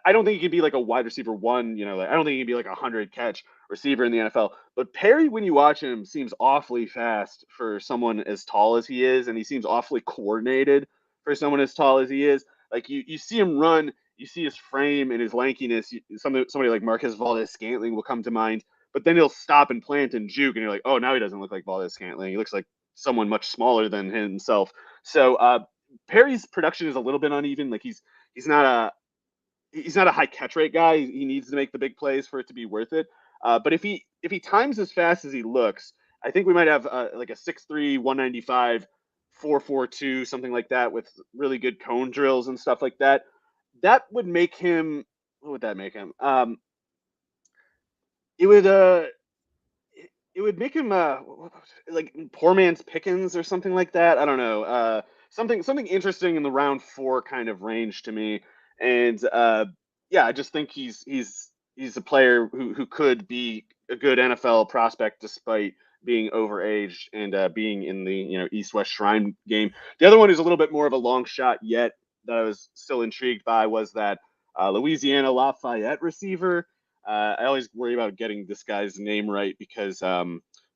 I don't think he can be like a wide receiver one, I don't think he can be like a 100 catch receiver in the NFL. But Perry, when you watch him, seems awfully fast for someone as tall as he is, and he seems awfully coordinated for someone as tall as he is. Like you see him run, you see his frame and his lankiness. Somebody like Marquez Valdes-Scantling will come to mind, but then he'll stop and plant and juke, and you're like, oh, now he doesn't look like Valdes-Scantling. He looks like someone much smaller than himself. So Perry's production is a little bit uneven. Like he's not a high catch rate guy. He needs to make the big plays for it to be worth it. But if he times as fast as he looks, I think we might have like a 6'3", 195, 4.42, something like that, with really good cone drills and stuff like that. That would make him. What would that make him? It would it would make him like poor man's Pickens or something like that. I don't know. Something interesting in the round 4 kind of range to me. And yeah, I just think he's a player who could be a good NFL prospect despite being overaged and being in the East-West Shrine game. The other one who's a little bit more of a long shot yet that I was still intrigued by was that Louisiana Lafayette receiver. I always worry about getting this guy's name right because,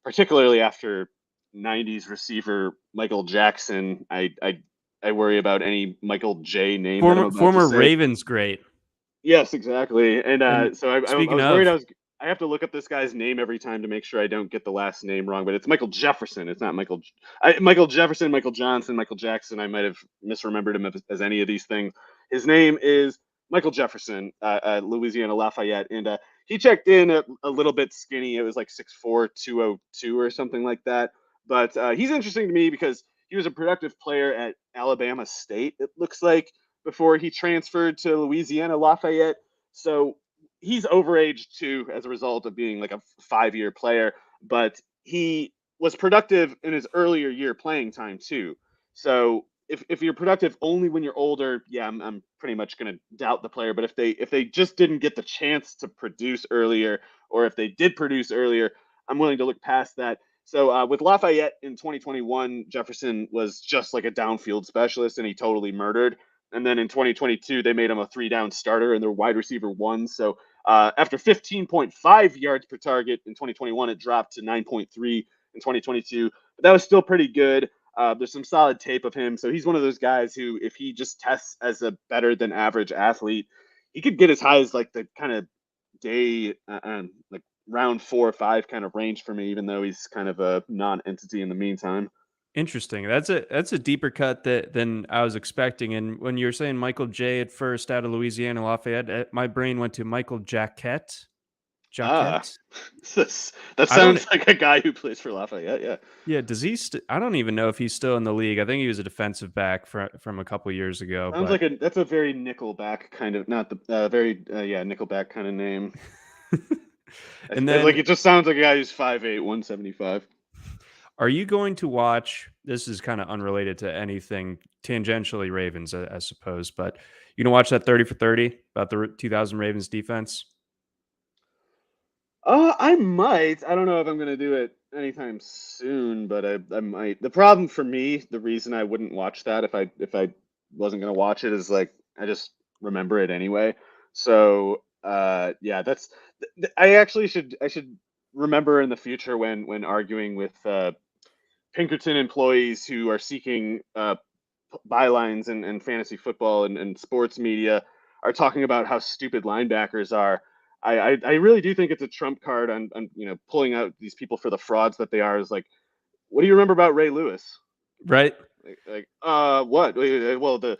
particularly after '90s receiver Michael Jackson, I worry about any Michael J name that I'm about to Former say. Ravens great. Yes, exactly. And And so I speaking was worried of, I have to look up this guy's name every time to make sure I don't get the last name wrong. But it's Michael Jefferson. It's not Michael Jefferson, Michael Johnson, Michael Jackson. I might have misremembered him as any of these things. His name is Michael Jefferson, Louisiana Lafayette, and he checked in a little bit skinny. It was like 6'4", 202 or something like that. But he's interesting to me because he was a productive player at Alabama State, it looks like, before he transferred to Louisiana Lafayette. So he's overaged too as a result of being like a 5-year player, but he was productive in his earlier year playing time too. So if you're productive only when you're older, yeah, I'm pretty much going to doubt the player. But if they just didn't get the chance to produce earlier, or if they did produce earlier, I'm willing to look past that. So with Lafayette in 2021, Jefferson was just like a downfield specialist, and he totally murdered. And then in 2022, they made him a 3-down starter and their wide receiver 1. So after 15.5 yards per target in 2021, it dropped to 9.3 in 2022. But that was still pretty good. There's some solid tape of him. So he's one of those guys who, if he just tests as a better than average athlete, he could get as high as like the kind of day, like round 4 or 5 kind of range for me, even though he's kind of a non-entity in the meantime. interesting. That's a deeper cut than I was expecting. And when you were saying Michael J at first out of Louisiana Lafayette, my brain went to Michael Jaquette. Ah, Jaquette. that I don't. sounds like a guy who plays for Lafayette. Yeah, Yeah, does he? I don't even know if he's still in the league. I think he was a defensive back from a couple years ago. sounds But like that's a very Nickelback kind of, not the very yeah, Nickelback kind of name. and Like then, it just sounds like a guy who's 5'8", 175. are you going to watch? This is kind of unrelated to anything tangentially Ravens, I suppose. But you gonna watch that 30 for 30 about the 2000 Ravens defense? I might. I don't know if I'm gonna do it anytime soon, but I might. The problem for me, the reason I wouldn't watch that if I wasn't gonna watch it, is like I just remember it anyway. So yeah, I actually should remember in the future when arguing with Pinkerton employees who are seeking bylines and fantasy football and sports media are talking about how stupid linebackers are. I really do think it's a trump card on pulling out these people for the frauds that they are. Is like, what do you remember about Ray Lewis? Right. What? The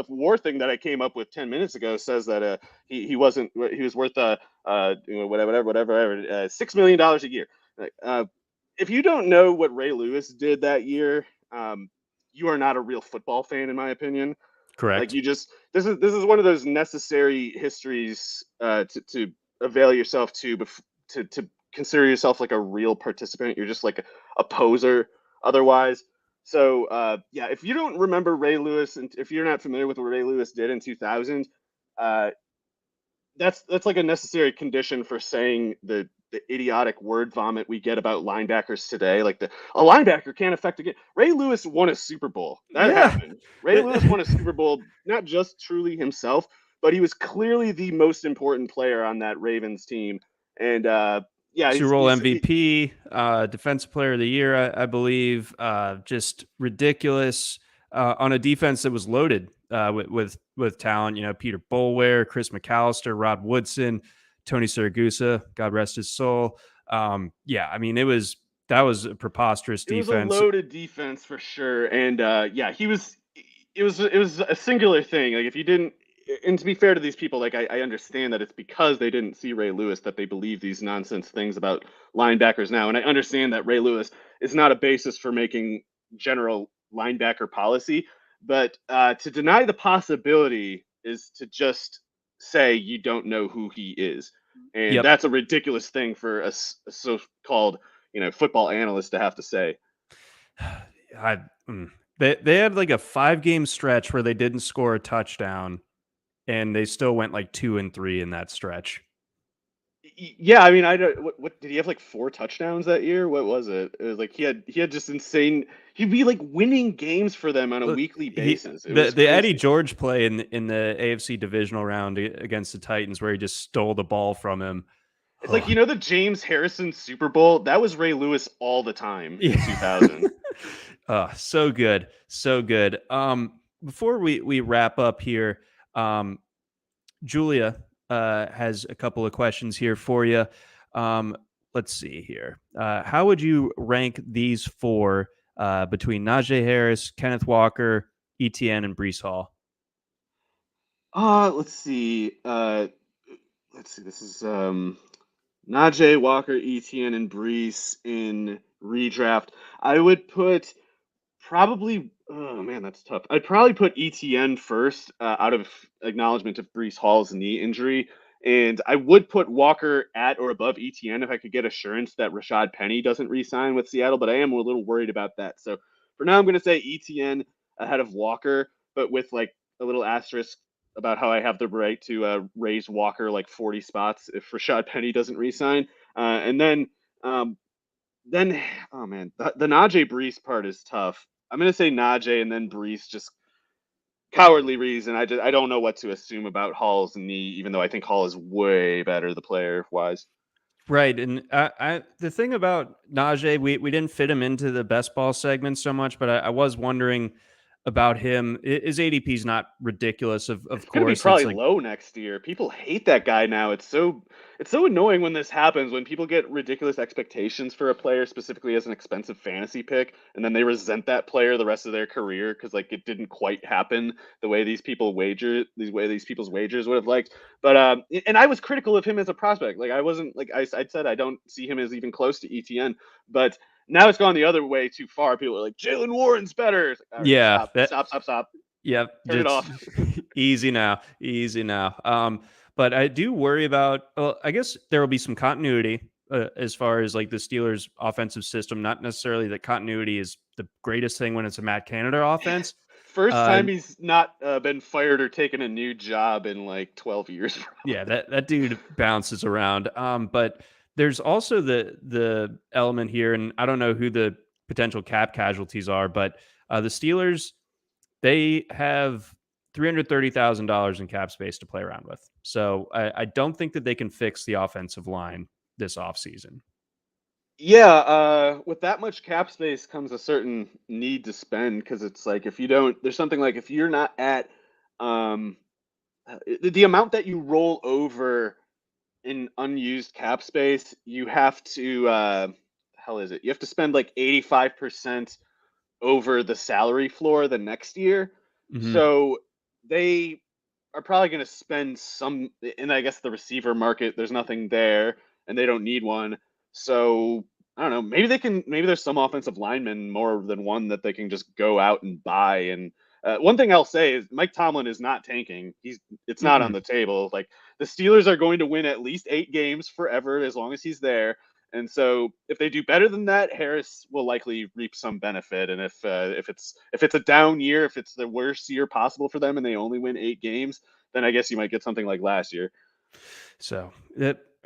war thing that I came up with 10 minutes ago says that he was worth whatever $6 million a year. Like, if you don't know what Ray Lewis did that year, you are not a real football fan, in my opinion. Like, Correct. you just this is one of those necessary histories to avail yourself to consider yourself like a real participant. You're just like a poser otherwise. So yeah, if you don't remember Ray Lewis, and if you're not familiar with what Ray Lewis did in 2000, uh, that's like a necessary condition for saying the idiotic word vomit we get about linebackers today. Like a linebacker can't affect a game. Ray Lewis won a Super Bowl. That Yeah. happened. Ray Lewis won a Super Bowl, not just truly himself, but he was clearly the most important player on that Ravens team. And yeah, Super Bowl MVP, Defensive Player of the Year, I believe. Just ridiculous on a defense that was loaded with talent. You know, Peter Boulware, Chris McAllister, Rod Woodson, Tony Siragusa, God rest his soul. Yeah, I mean, that was a preposterous it was a defense. loaded defense for sure. And yeah, it was a singular thing. Like, if you didn't and to be fair to these people, like I understand that it's because they didn't see Ray Lewis that they believe these nonsense things about linebackers now. And I understand that Ray Lewis is not a basis for making general linebacker policy, but to deny the possibility is to just say you don't know who he is. And Yep. that's a ridiculous thing for a so-called, football analyst to have to say. I, they had like a 5-game stretch where they didn't score a touchdown, and they still went like 2-3 in that stretch. Yeah, I mean, I don't. What did he have, like 4 touchdowns that year? What was it? It was like he had just insane. He'd be like winning games for them on a Look, weekly he basis. It was the Eddie crazy. George play in the AFC divisional round against the Titans, where he just stole the ball from him. It's like Oh, the James Harrison Super Bowl. That was Ray Lewis all the time in yeah. 2000. Oh, so good, so good. Before we wrap up here, um, Julia has a couple of questions here for you. Um, let's see here. How would you rank these four between Najee Harris, Kenneth Walker, ETN, and Brees Hall? Let's see. Let's see. This is Najee, Walker, Etienne, and Brees in redraft. I would put probably. Oh man, that's tough. I'd probably put ETN first, out of acknowledgement of Brees Hall's knee injury, and I would put Walker at or above ETN if I could get assurance that Rashad Penny doesn't re-sign with Seattle. But I am a little worried about that. So for now, I'm going to say ETN ahead of Walker, but with like a little asterisk about how I have the right to raise Walker like 40 spots if Rashad Penny doesn't re-sign, and um, then, oh man, the Najee Brees part is tough. I'm gonna say Najee and then Brees, just cowardly reason. I don't know what to assume about Hall's knee, even though I think Hall is way better the player wise. Right, and the thing about Najee, we didn't fit him into the best ball segment so much, but I was wondering about him. His ADP is not ridiculous, of It's gonna be course. It's probably like, low next year. People hate that guy now. It's so annoying when this happens, when people get ridiculous expectations for a player specifically as an expensive fantasy pick, and then they resent that player the rest of their career because like it didn't quite happen the way these people's wagers would have liked. But and I was critical of him as a prospect. Like I wasn't like I said I don't see him as even close to ETN, but now it's gone the other way too far. People are like Jalen Warren's better. It's like, all right, yeah, stop, that, stop, stop, stop. yeah, Turn it just off. easy now, easy now. But I do worry about. Well, I guess there will be some continuity as far as like the Steelers' offensive system. Not necessarily that continuity is the greatest thing when it's a Matt Canada offense. First Uh, time he's not been fired or taken a new job in like 12 years, Yeah, probably. that dude bounces around. But there's also the element here, and I don't know who the potential cap casualties are, but the Steelers, they have $330,000 in cap space to play around with. So I don't think that they can fix the offensive line this offseason. Yeah, with that much cap space comes a certain need to spend, because it's like if you don't, there's something like if you're not at um, the amount that you roll over in unused cap space, you have to hell is it? You have to spend like 85% over the salary floor the next year. Hmm. So they are probably going to spend some, and I guess the receiver market, there's nothing there and they don't need one. So I don't know. Maybe there's some offensive linemen, more than one, that they can just go out and buy. And one thing I'll say is Mike Tomlin is not tanking. It's not on Mm-mm. the table. Like the Steelers are going to win at least 8 games forever as long as he's there. And so if they do better than that, Harris will likely reap some benefit. And if it's a down year, if it's the worst year possible for them and they only win 8 games, then I guess you might get something like last year. So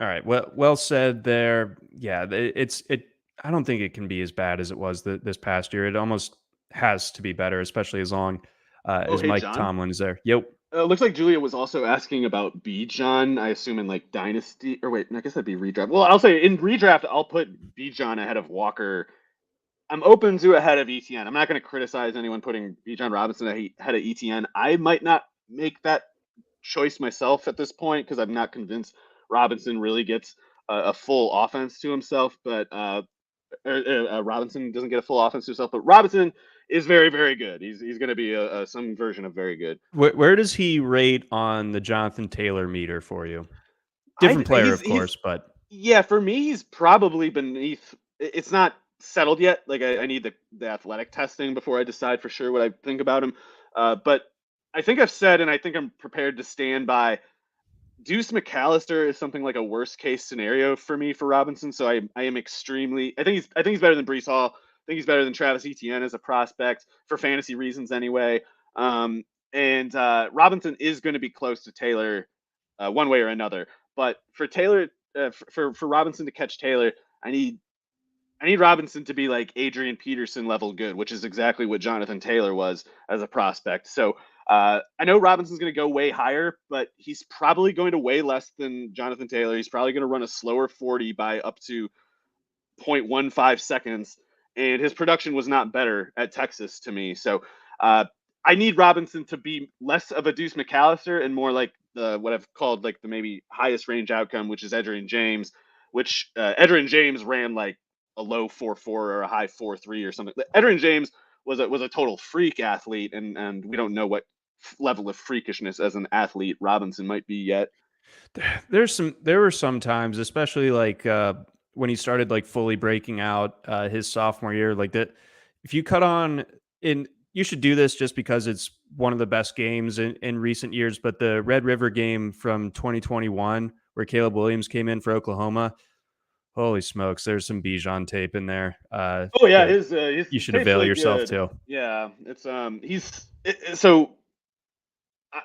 all right. Well said there. Yeah, it. I don't think it can be as bad as it was this past year. It almost has to be better, especially as long Oh, as hey Mike John. Tomlin is there. Yep. Looks like Julia was also asking about Bijan. I assume in like Dynasty, or wait, I guess that'd be redraft. Well, I'll say in redraft, I'll put Bijan ahead of Walker. I'm open to ahead of ETN. I'm not going to criticize anyone putting Bijan Robinson ahead of ETN. I might not make that choice myself at this point because I'm not convinced Robinson really gets a full offense to himself. But Robinson doesn't get a full offense to himself, but Robinson is very, very good. He's going to be some version of very good. Where does he rate on the Jonathan Taylor meter for you? I Different player, of he's course, but Yeah, for me, he's probably beneath. It's not settled yet. Like I need the athletic testing before I decide for sure what I think about him. But I think I've said, and I think I'm prepared to stand by. Deuce McAllister is something like a worst case scenario for me for Robinson. So I am extremely. I think he's better than Brees Hall. I think he's better than Travis Etienne as a prospect for fantasy reasons anyway. Um, and Robinson is going to be close to Taylor, one way or another. But for Taylor, for Robinson to catch Taylor, I need Robinson to be like Adrian Peterson level good, which is exactly what Jonathan Taylor was as a prospect. So I know Robinson's going to go way higher, but he's probably going to weigh less than Jonathan Taylor. He's probably going to run a slower 40 by up to 0.15 seconds, and his production was not better at Texas to me. So I need Robinson to be less of a Deuce McAllister and more like what I've called like the maybe highest range outcome, which is Edgerrin James, which Edgerrin James ran like a low 4.4 or a high 4.3 or something. Edgerrin James was a total freak athlete, and we don't know what level of freakishness as an athlete Robinson might be yet. there were some times, especially like when he started like fully breaking out his sophomore year, like that. If you cut on in, you should do this just because it's one of the best games in recent years. But the Red River game from 2021, where Caleb Williams came in for Oklahoma, holy smokes, there's some Bijan tape in there. Oh yeah, That his you should tape's avail really yourself good. to. Yeah, it's so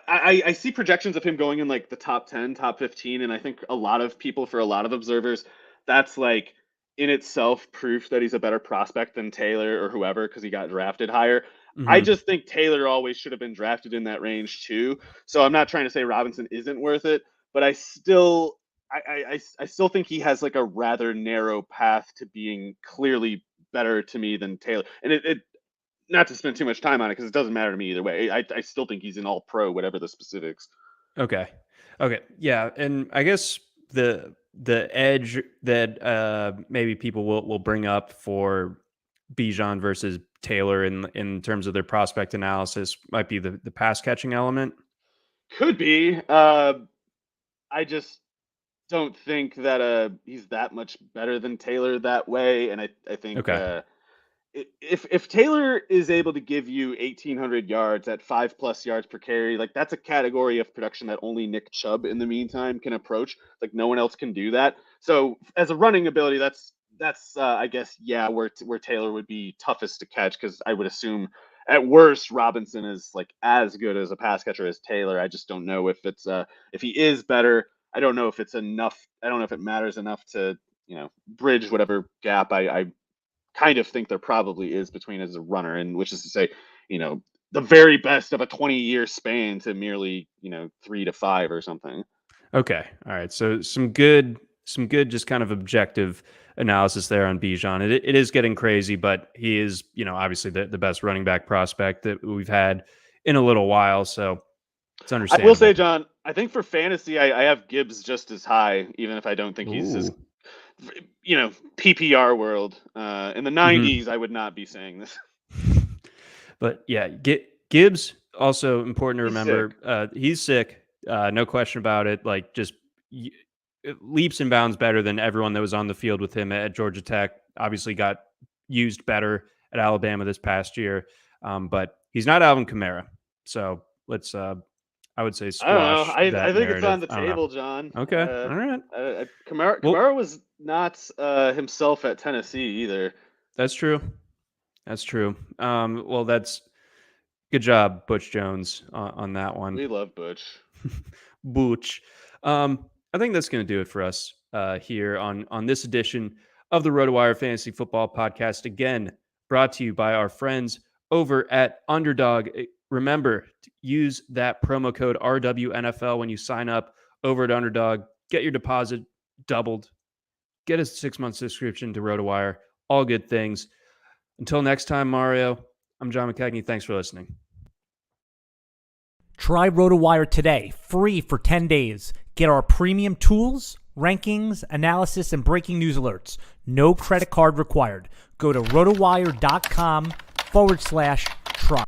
I see projections of him going in like the top 10, top 15, and I think a lot of people, for a lot of observers, that's like in itself proof that he's a better prospect than Taylor or whoever because he got drafted higher. I Hmm. just think Taylor always should have been drafted in that range too. So I'm not trying to say Robinson isn't worth it, but I still think he has like a rather narrow path to being clearly better to me than Taylor. And it not to spend too much time on it because it doesn't matter to me either way. I still think he's an all pro, whatever the specifics. Okay. Okay. Yeah. And I guess the edge that maybe people will bring up for Bijan versus Taylor in terms of their prospect analysis might be the pass catching element. Could be. I just don't think that he's that much better than Taylor that way, and I think Okay. if Taylor is able to give you 1,800 yards at 5+ yards per carry, like that's a category of production that only Nick Chubb in the meantime can approach. Like no one else can do that. So as a running ability, that's I guess yeah, where Taylor would be toughest to catch because I would assume at worst Robinson is like as good as a pass catcher as Taylor. I just don't know if he is better. I don't know if it's enough. I don't know if it matters enough to bridge whatever gap I kind of think there probably is between as a runner, and which is to say, the very best of a 20-year span to merely 3 to 5 or something. Okay. All right. So some good, just kind of objective analysis there on Bijan. It is getting crazy, but he is, obviously the best running back prospect that we've had in a little while. So it's I will say, understandable. John, I think for fantasy, I have Gibbs just as high, even if I don't think he's as Ooh. PPR world. In the Hmm. 90s, I would not be saying this. But yeah, Gibbs also important to He's sick. remember. He's sick, no question about it. Like just y- leaps and bounds better than everyone that was on the field with him at Georgia Tech. Obviously, got used better at Alabama this past year, but he's not Alvin Kamara. So let's, I would say, I don't know. squash I that think it's on narrative. the I don't know. table, John. Okay, all right. Kamara Well, was not himself at Tennessee either. that's true. That's true. Well, that's good job, Butch Jones, on that one. We love Butch. Booch. I think that's going to do it for us here on this edition of the RotoWire Fantasy Football Podcast. Again, brought to you by our friends over at Underdog. Remember to use that promo code RWNFL when you sign up over at Underdog. Get your deposit doubled. Get a 6-month subscription to RotoWire. All good things. Until next time, Mario, I'm John McKechnie. Thanks for listening. Try RotoWire today, free for 10 days. Get our premium tools, rankings, analysis, and breaking news alerts. No credit card required. Go to rotowire.com/